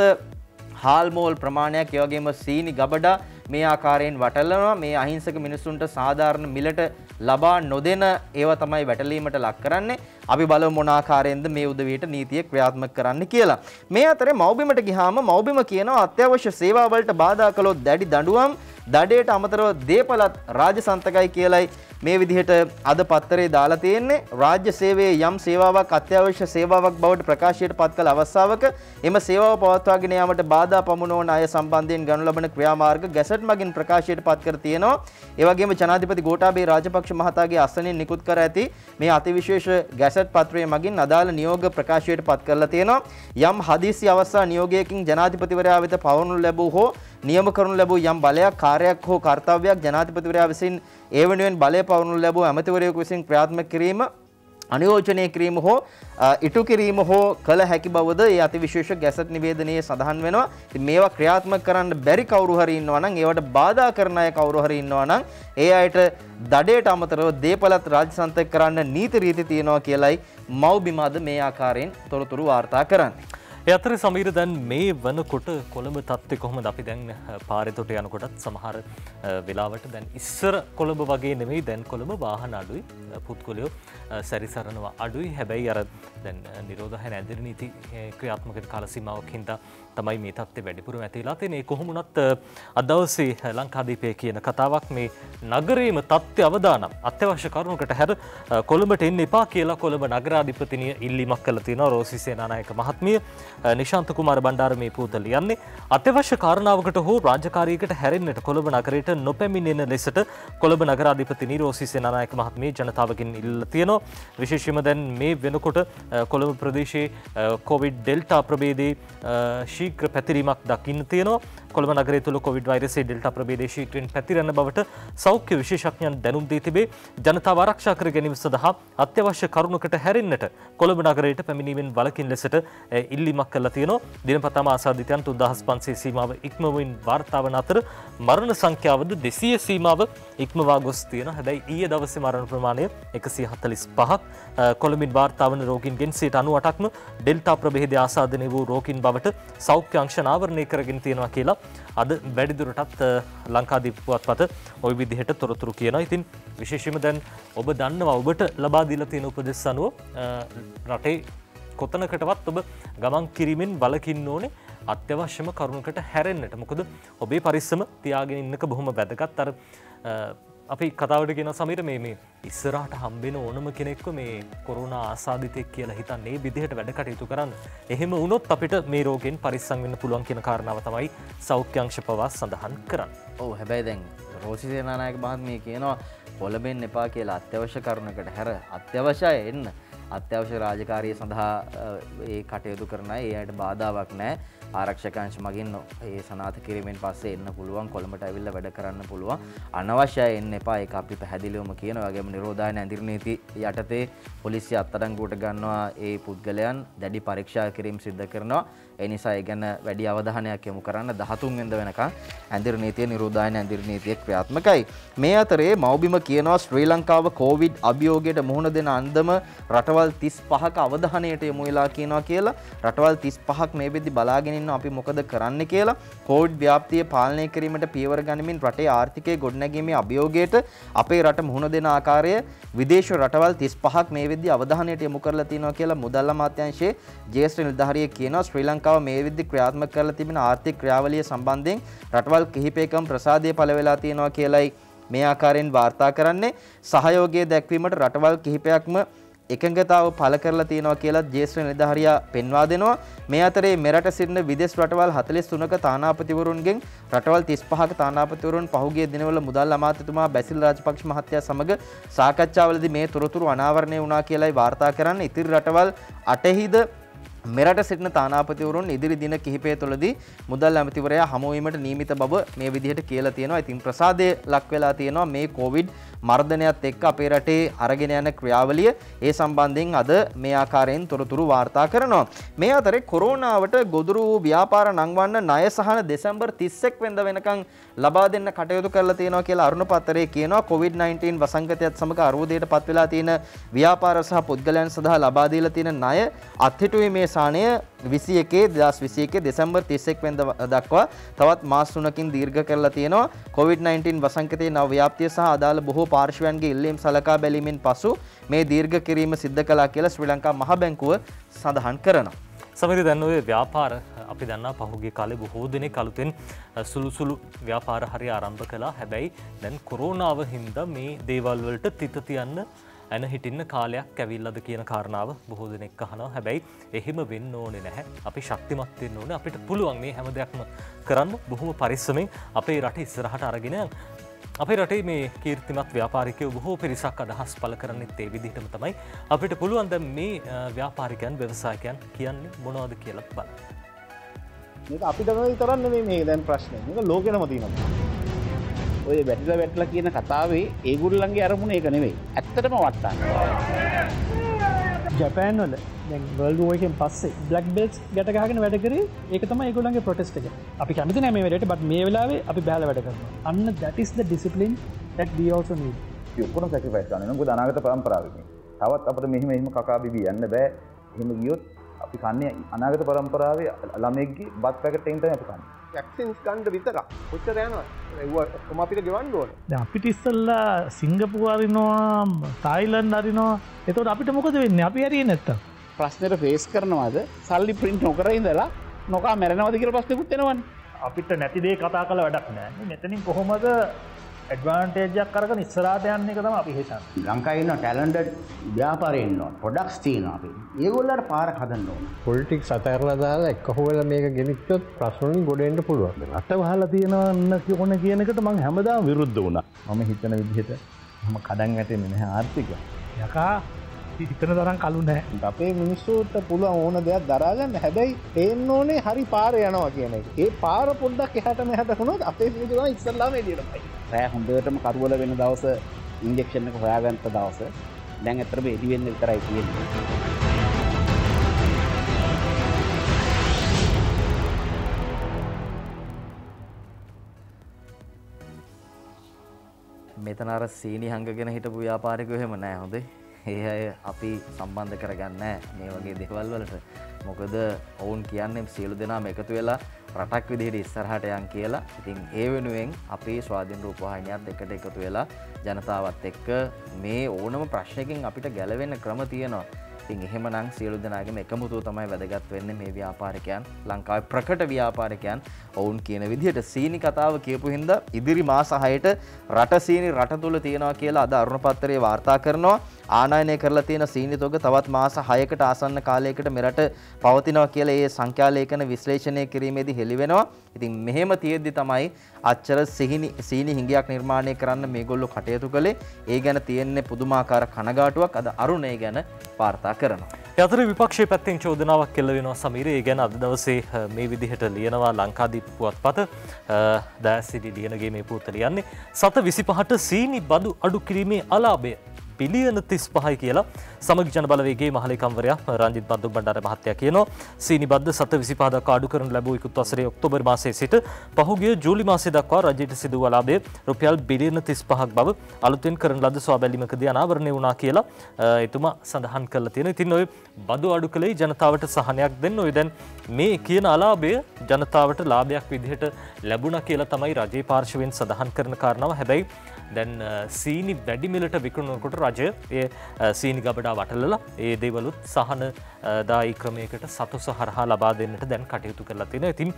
හාල් මෝල් ප්‍රමාණයක් ඒ වගේම සීනි ගබඩා මේ ආකාරයෙන් වටලනවා. මේ අහිංසක මිනිසුන්ට සාධාරණ මිලට ලබා නොදෙන ඒවා තමයි වැටලීමට ලක් කරන්නේ. අපි බලමු මොන ආකාරයෙන්ද මේ උදවියට නීතිය ක්‍රියාත්මක කරන්න කියලා. මේ අතරේ මව්බිමට ගියාම මව්බිම කියනවා අත්‍යවශ්‍ය සේවා වලට බාධා කළොත් දැඩි දඬුවම් දඩේට අමතරව දේපලත් රාජසන්තකයි කියලයි මේ විදිහට අද පත්තරේ දාලා තියෙන්නේ. රාජ්‍ය සේවයේ යම් සේවාවක් අත්‍යවශ්‍ය සේවාවක් බවට ප්‍රකාශයට පත් කළ අවස්ථාවක එම සේවාව පවත්වාගෙන යාමට බාධා පමුණවන අය සම්බන්ධයෙන් ගනු ලබන ක්‍රියාමාර්ග ගැසට් මගින් ප්‍රකාශයට පත් කර තියෙනවා. ඒ වගේම ජනාධිපති ගෝඨාභය රාජපක්ෂ මහතාගේ අසනෙන් නිකුත් කර ඇති මේ අතිවිශේෂ ගැසට් පත්‍රය මගින් අදාළ නියෝග ප්‍රකාශයට පත් කරලා තියෙනවා. යම් හදිසි අවස්ථා නියෝගයකින් ජනාධිපතිවරයා වෙත පවරනු ලැබූ හෝ නියම කරනු ලැබූ යම් බලයක් කාර්යයක් හෝ කර්තව්‍යයක් ජනාධිපතිවරයා විසින් ඒ වෙනුවෙන් බලය පවරනු ලැබූ ඇමතිවරයෙකු විසින් ක්‍රියාත්මක කිරීම අනියෝජනය කිරීම හෝ ඉටු කිරීම හෝ කළ හැකි බවද ඒ අතිවිශේෂ ගැසට් නිවේදනයේ සඳහන් වෙනවා. ඉතින් මේවා ක්‍රියාත්මක කරන්න බැරි කවුරු හරි ඉන්නවා නම් ඒවට බාධා කරන අය කවුරු හරි ඉන්නවා නම් ඒ අයට දඩේට අමතරව දේපලත් රාජසන්තක කරන්න නීති රීති තියෙනවා කියලයි මව්බිම අද මේ ආකාරයෙන් තොරතුරු වාර්තා කරන්නේ. ඒ අතර සමීර දැන් මේ වනකොට කොළඹ තත්ත්වය කොහොමද? අපි දැන් පාරේතොට යනකොටත් සමහර වෙලාවට දැන් ඉස්සර කොළඹ වගේ නෙමෙයි දැන් කොළඹ වාහන අඩුයි පුත්කොලියෝ සැරිසරනවා අඩුයි. හැබැයි අර දැන් නිරෝධායන ඇදිරි නීති ක්‍රියාත්මක කාල සීමාවක් හින්දා තමයි මේ තත්ත්වය වැඩිපුරම ඇතිලා තියෙන්නේ. කොහොමුණත් අද දවසේ ලංකාදීපය කියන කතාවක් මේ නගරයේම තත්ත්වය අවදානම් අත්‍යවශ්‍ය කරුණකට හැර කොළඹට එන්න එපා කියලා කොළඹ නගරාධිපතිනිය ඉල්ලීමක් කළා තියෙනවා. රෝසි සේනානායක මහත්මිය නිශාන්ත කුමාර බණ්ඩාර මේ පුවත ලියන්නේ අත්‍යවශ්‍ය කාරණාවකට හෝ රාජකාරියකට හැරෙන්නට කොළඹ නගරයට නොපැමිණෙන ලෙසට කොළඹ නගරාධිපතිනි රෝසි සේනානායක මහත්මිය ජනතාවගෙන් ඉල්ලලා තියෙනවා. විශේෂයෙන්ම දැන් මේ වෙනකොට කොළඹ ප්‍රදේශයේ කොවිඩ් ඩෙල්ටා ප්‍රභේදයේ ශීඝ්‍ර පැතිරීමක් දකින්න තියෙනවා. කොළඹ නගරය තුළ කොවිඩ් වෛරසයේ ඩෙල්ටා ප්‍රභේදයේ ශීඝ්‍රයෙන් පැතිරෙන බවට සෞඛ්‍ය විශේෂඥයන් දැනුම් දී තිබේ. ජනතාව ආරක්ෂා කර ගැනීම සඳහා අත්‍යවශ්‍ය කරුණකට හැරෙන්නට කොළඹ නගරයට පැමිණීමෙන් වළකින ලෙසට ඉල්ලීමක් කළා තියෙනවා. දිනපතාම ආසාදිතයන් 3500 සීමාව ඉක්මවමින් වාර්තා වන අතර මරණ සංඛ්‍යාවද 200 සීමාව ඉක්මවා ගොස් තියෙනවා. හැබැයි ඊයේ දවසේ මරණ ප්‍රමාණය 145ක්. කොළඹින් වාර්තා වන රෝගීන්ගෙන් 98%ක්ම ඩෙල්ටා ප්‍රභේදය ආසාදනය වූ රෝගීන් බවට සෞඛ්‍ය අංශ නාවරණය කරගෙන තියෙනවා කියලා අද වැඩිදුරටත් ලංකාදීප පුවත්පත ওই විදිහට තොරතුරු කියනවා. ඉතින් විශේෂයෙන්ම දැන් ඔබ දන්නවා ඔබට ලබා දීලා තියෙන උපදෙස් අනුව රටේ කොතනකටවත් ඔබ ගමන් කිරීමෙන් වළකින්න ඕනේ අත්‍යවශ්‍යම කරුණකට හැරෙන්නට. මොකද ඔබේ පරිස්සම තියාගෙන ඉන්නක බොහොම වැදගත්. අර අපි කතාවට කියන සමීර මේ ඉස්සරහට හම්බෙන ඕනම කෙනෙක්ව මේ කොරුණා ආසාදිතයෙක් කියලා හිතන්නේ විදිහට වැඩ කටයුතු කරන්න. එහෙම වුණොත් අපිට මේ රෝගයෙන් පරිස්සම් වෙන්න පුළුවන් කියන කාරණාව තමයි සෞඛ්‍ය අංශ පවා සඳහන් කරන්නේ. ඔව් හැබැයි දැන් රෝසි සේනානායක මහත්මිය කියනවා කොළඹෙන් එපා කියලා අත්‍යවශ්‍ය කරුණකට හැර අත්‍යවශ්‍යයි එන්න. අත්‍යවශ්‍ය රාජකාරිය සඳහා ඒ කටයුතු කරන අය ඒ අයට බාධාවක් නැහැ. ආරක්ෂකංශ මගින් ඒ සනාථ කිරීමෙන් පස්සේ එන්න පුළුවන් කොළඹට ඇවිල්ලා වැඩ කරන්න පුළුවන්. අනවශ්‍යයි එන්න එපා ඒක අපි පැහැදිලිවම කියනවා. වගේම නිරෝධායන ඇඳිරි නීති යටතේ පොලිසිය අත්අඩංගුවට ගන්නවා ඒ පුද්ගලයන් දැඩි පරීක්ෂා කිරීම සිදු කරනවා. ඒ නිසා ඒ ගැන වැඩි අවධානයක් යොමු කරන්න 13 වෙනිදා වෙනකන් ඇඳිරි නීතිය නිරෝධායන ඇඳිරි නීතිය ක්‍රියාත්මකයි. මේ අතරේ මව්බිම කියනවා ශ්‍රී ලංකාව කොවිඩ් අභියෝගයට මුහුණ දෙන අන්දම රටවල් 35ක අවධානයට යොමු වෙලා කියනවා කියලා. රටවල් 35ක් මේ වෙද්දි බලාගෙන ඉන්නවා අපි මොකද කරන්න කියලා. කොවිඩ් ව්‍යාප්තිය පාලනය කිරීමට පියවර ගනිමින් රටේ ආර්ථිකය ගොඩනැගීමේ අභියෝගයට අපේ රට මුහුණ දෙන ආකාරය විදේශ රටවල් 35ක් මේ වෙද්දි අවධානයට යොමු කරලා තියෙනවා කියලා මුදල් අමාත්‍යාංශයේ ජ්‍යෙෂ්ඨ නිලධාරියෙක් කියනවා. ශ්‍රී ලංකාව මේ වෙද්දි ක්‍රියාත්මක කරලා තිබෙන ආර්ථික ක්‍රියාවලිය සම්බන්ධයෙන් රටවල් කිහිපයකම ප්‍රසාදය පළ වෙලා තියෙනවා කියලයි මේ ආකාරයෙන් වාර්තා කරන්නේ. සහයෝගය දැක්වීමට රටවල් කිහිපයක්ම එකඟතාව පළ කරලා තියෙනවා කියලා ජ්‍යෙෂ්ඨ නිලධාරියා පෙන්වා දෙනවා. මේ අතරේ මෙරට සිටින විදේශ රටවල් 43ක තානාපතිවරුන්ගෙන් රටවල් 35ක තානාපතිවරුන් පහුගිය දිනවල මුදල් අමාත්‍යතුමා බැසිල් රාජපක්ෂ මහත්තයා සමග සාකච්ඡාවලදී මේ තොරතුරු අනාවරණය වුණා කියලායි වාර්තා කරන්නේ. ඉතිරි රටවල් 8හිද මෙරට සිටින තානාපතිවරුන් ඉදිරි දින කිහිපය තුළදී මුදල් ඇමතිවරයා හමු වීමට නියමිත බව මේ විදිහට කියලා තියෙනවා. ඉතින් ප්‍රසාදය ලක් වෙලා තියෙනවා මේ කොවිඩ් මර්ධනයත් එක්ක අපේ රටේ අරගෙන යන ක්‍රියාවලිය. ඒ සම්බන්ධයෙන් අද මේ ආකාරයෙන් තොරතුරු වාර්තා කරනවා. මේ අතරේ කොරෝනාවට ගොදුරු වූ ව්‍යාපාර නංවන්න ණය සහන දෙසැම්බර් 31 වෙනිදා වෙනකන් ලබා දෙන්න කටයුතු කරලා තියෙනවා කියලා අරුණ පත්තරේ කියනවා. COVID-19 වසංගතයත් සමග අර්බුදයට පත් වෙලා තියෙන ව්‍යාපාර සහ පුද්ගලයන් සඳහා ලබා දීලා තියෙන ණය අත්හිටුවීමේ සාණය 2021 දෙසැම්බර් 31 වෙනිදා දක්වා තවත් මාස 3කින් දීර්ඝ කරලා තියෙනවා. COVID-19 වසංගතයේ නව ව්‍යාප්තිය සහ අදාළ බොහෝ පාර්ශ්වයන්ගේ ඉල්ලීම් සලකා බැලීමෙන් පසු මේ දීර්ඝ කිරීම සිද්ධ කළා කියලා ශ්‍රී ලංකා මහ බැංකුව සඳහන් කරනවා. සමහර දැන් ඔය ව්‍යාපාර අපි දන්නා පහුගිය කාලේ බොහෝ දෙනෙක් අලුතෙන් සුළු ව්‍යාපාර හරිය ආරම්භ කළා. හැබැයි දැන් කොරෝනාව හින්දා මේ දේවල් වලට තිත තියන්න ඇන හිටින්න කාලයක් ඇවිල්ලාද කියන කාරණාව බොහෝ දෙනෙක් අහනවා. හැබැයි එහෙම වෙන්න ඕනේ නැහැ. අපි ශක්තිමත් වෙන්න ඕනේ. අපිට පුළුවන් මේ හැම දෙයක්ම කරන්න බොහොම පරිස්සමෙන් අපේ රට ඉස්සරහට අරගෙන යන්න. අපේ රටේ මේ කීර්තිමත් ව්‍යාපාරිකයෝ බොහෝ පිරිසක් අදහස් පළ කරන්නෙත් ඒ විදිහටම තමයි. අපිට පුළුවන් දැන් මේ ව්‍යාපාරිකයන් ව්‍යවසායකයන් කියන්නේ මොනවද කියලා බලන්න. මේක අපිට විතරක් නෙමෙයි මේ දැන් ප්‍රශ්නේ. මේක ලෝකෙනම තියෙනවා. ඔය වැටලා කියන කතාවේ ඒගොල්ලන්ගේ අරමුණ ඒක නෙවෙයි. ඇත්තටම වට්ටන්න. ජපෑන් වල දැන් වර්ල්ඩ් වෝර් එකෙන් පස්සේ බ්ලැක් බෙල්ට්ස් ගැට ගහගෙන වැඩ කරේ ඒක තමයි ඒගොල්ලන්ගේ ප්‍රොටෙස්ට් එක. අපි කැමති නෑ මේ වැඩේට but මේ වෙලාවේ අපි බහැලා වැඩ කරනවා. අන්න that is the discipline that we also need. ඔක්කොම සැක්‍රිෆයිස් කරන්න ඕනේ. මොකද අනාගත පරම්පරාවකින් තවත් අපිට මෙහෙම කකා බිබී යන්න බෑ. එහෙම ගියොත් අපි කන්නේ අනාගත පරම්පරාවේ ළමෙක්ගේ බත් පැකට් එකෙන් තමයි අපි කන්නේ. වැක්සින්ස් ගන්න විතරක් කොච්චර යනවද? ඒව ඔක්කොම අපිට ගෙවන්න ඕන. දැන් අපිට ඉස්සෙල්ලා සිංගප්පූරු අරිනවා, තායිලන්ත අරිනවා. එතකොට අපිට මොකද වෙන්නේ? අපි හරියේ නැත්තම්. ප්‍රශ්නෙට ෆේස් කරනවද? සල්ලි print නොකර ඉඳලා නොකා මැරෙනවද කියලා ප්‍රශ්නෙකුත් එනවනේ. අපිට නැති දේ කතා කරලා වැඩක් නෑ. මෙතනින් කොහොමද ඇඩ්වාන්ටේජ් එකක් අරගෙන ඉස්සරහට යන්න එක තමයි අපි හිතන්නේ. ලංකාවේ ඉන්න ටැලන්ටඩ් ව්‍යාපාරේ ඉන්නවා. ප්‍රොඩක්ට්ස් තියෙනවා අපි. ඒගොල්ලන්ට පාරක් හදන්න ඕන. පොලිටික්ස් අතහැරලා දාලා එක්කහුවෙලා මේක ගෙනිච්චොත් ප්‍රශ්න වලින් ගොඩ එන්න පුළුවන්. රට වහලා තියෙනවන්න කියන එකට මම හැමදාම විරුද්ධ වුණා. මම හිතන විදිහට මම කඩන් වැටෙන්නේ නැහැ ආර්ථිකය. යකා හිතන තරම් කලු නැහැ. අපේ මිනිස්සුන්ට පුළුවන් ඕන දෙයක් දරා ගන්න. හැබැයි තේන්න ඕනේ හරි පාර යනවා කියන එක. ඒ පාර පොඩ්ඩක් එහාට මෙහාට වුණොත් අපේ මිනිස්සු තමයි ඉස්සල්ලාම එළියට පයි. රෑ හොඳටම කරවල වෙන දවස ඉන්ජෙක්ෂන් එක හොයාගන්න දවස දැන් ඇත්තටම එළි වෙන්න විතරයි තියෙන්නේ. මෙතන අර සීනි හංගගෙන හිටපු ව්‍යාපාරිකයෝ එහෙම නැහැ හොඳේ. ඒ අය අපි සම්බන්ධ කරගන්නේ නැහැ මේ වගේ දේවල් වලට. මොකද ඔවුන් කියන්නේ සියලු දෙනාම එකතු වෙලා රටක් විදිහට ඉස්සරහට යන් කියලා. ඉතින් ඒ වෙනුවෙන් අපි ස්වාධීන රූපවාහිනියත් එකට එකතු වෙලා ජනතාවත් එක්ක මේ ඕනම ප්‍රශ්නකින් අපිට ගැලවෙන්න ක්‍රම තියෙනවා. ඉතින් එහෙමනම් සියලු දෙනාගේම එකමුතුව තමයි වැදගත් වෙන්නේ මේ ව්‍යාපාරිකයන් ලංකාවේ ප්‍රකට ව්‍යාපාරිකයන් ඔවුන් කියන විදිහට සීනි කතාව කියපු හින්දා ඉදිරි මාස 6ට රට සීනි රට තුල තියනවා කියලා අද අරුණ පත්‍රයේ වාර්තා කරනවා. ආනයනය කරලා තියෙන සීනි තොග තවත් මාස 6කට ආසන්න කාලයකට මෙරට පවතිනවා කියලා ඒ සංඛ්‍යා ලේඛන විශ්ලේෂණය කිරීමේදී හෙළි වෙනවා. ඉතින් මෙහෙම තියෙද්දි තමයි අච්චර සීනි හිඟයක් නිර්මාණය කරන්න මේගොල්ලෝ කටයුතු කළේ. ඒ ගැන තියෙන්නේ පුදුමාකාර කනගාටුවක්. අද අරුණ ඒ ගැන වාර්තා කරනවා. යතර විපක්ෂයේ පැත්තෙන් චෝදනාවක් එල්ල වෙනවා සමීර. ඒ ගැන අද දවසේ මේ විදිහට ලියනවා ලංකාදීප පුවත්පත. දෑසිරි ලියනගේ මේ පුවත ලියන්නේ 725ට සීනි බදු අඩු කිරීමේ අලාභය බිලියන 35යි කියලා සමගි ජන බලවේගයේ මහලේකම්වරයා රංජිත් බද්දුක් බණ්ඩාර මහත්තයා කියනවා. සීනි බද්ද 725 දක්වා අඩු කරනු ලැබූ ඉකුත් වසරේ ඔක්තෝබර් මාසයේ සිට පහුගිය ජූලි මාසය දක්වා රජයට සිදු වූ අලාභය රුපියල් බිලියන 35ක් බව අලුතෙන් කරන ලද සොයාබැලීමකදී අනාවරණය වුණා කියලා එතුමා සඳහන් කරලා තියෙනවා. ඉතින් ඔය බදු අඩු කළේ ජනතාවට සහනයක් දෙන්න. ඔය දැන් මේ කියන අලාභය ජනතාවට ලාභයක් විදිහට ලැබුණා කියලා තමයි රජයේ පාර්ශවයෙන් සඳහන් කරන කාරණාව. හැබැයි දැන් සීනි වැඩි මිලට විකුණනකොට රජය ඒ සීනි ගබඩා වටලලා ඒ දේවලුත් සහන දායි ක්‍රමයකට සතුස හරහා ලබා දෙන්නට දැන් කටයුතු කරලා තියෙනවා. ඉතින්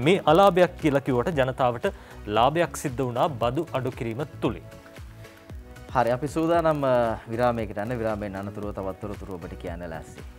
මේ අලාභයක් කියලා කිව්වට ජනතාවට ලාභයක් සිද්ධ වුණා බදු අඩු කිරීම තුලින්. හරි අපි සූදානම් විරාමයකට යන්න. විරාමයෙන් අනතුරුව තවත් තොරතුරු ඔබට කියන්න ලෑස්ති.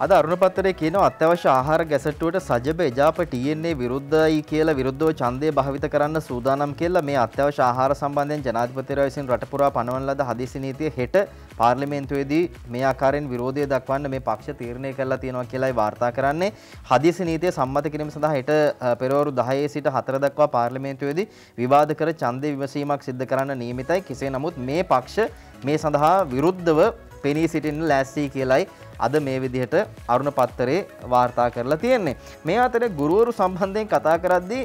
අද අරුණ පත්‍රයේ කියනවා අත්‍යවශ්‍ය ආහාර ගැසට්ටුවට සජබ එජාප TNA විරුද්ධයි කියලා විරුද්ධව ඡන්දය භාවිත කරන්න සූදානම් කියලා මේ අත්‍යවශ්‍ය ආහාර සම්බන්ධයෙන් ජනාධිපතිවරයා විසින් රට පුරා පනවන ලද හදිසි නීතිය හෙට පාර්ලිමේන්තුවේදී මේ ආකාරයෙන් විරෝධය දක්වන්න මේ පක්ෂ තීරණය කරලා තියෙනවා කියලායි වාර්තා කරන්නේ. හදිසි නීතිය සම්මත කිරීම සඳහා හෙට පෙරවරු 10 සිට 4 දක්වා පාර්ලිමේන්තුවේදී විවාද කර ඡන්දය විමසීමක් සිදු කරන්න නියමිතයි. කෙසේ නමුත් මේ පක්ෂ මේ සඳහා විරුද්ධව පෙනී සිටින්න ලෑස්ති කියලායි අද මේ විදිහට අරුණ පත්තරේ වාර්තා කරලා තියෙන්නේ. මේ අතරේ ගුරුවරු සම්බන්ධයෙන් කතා කරද්දී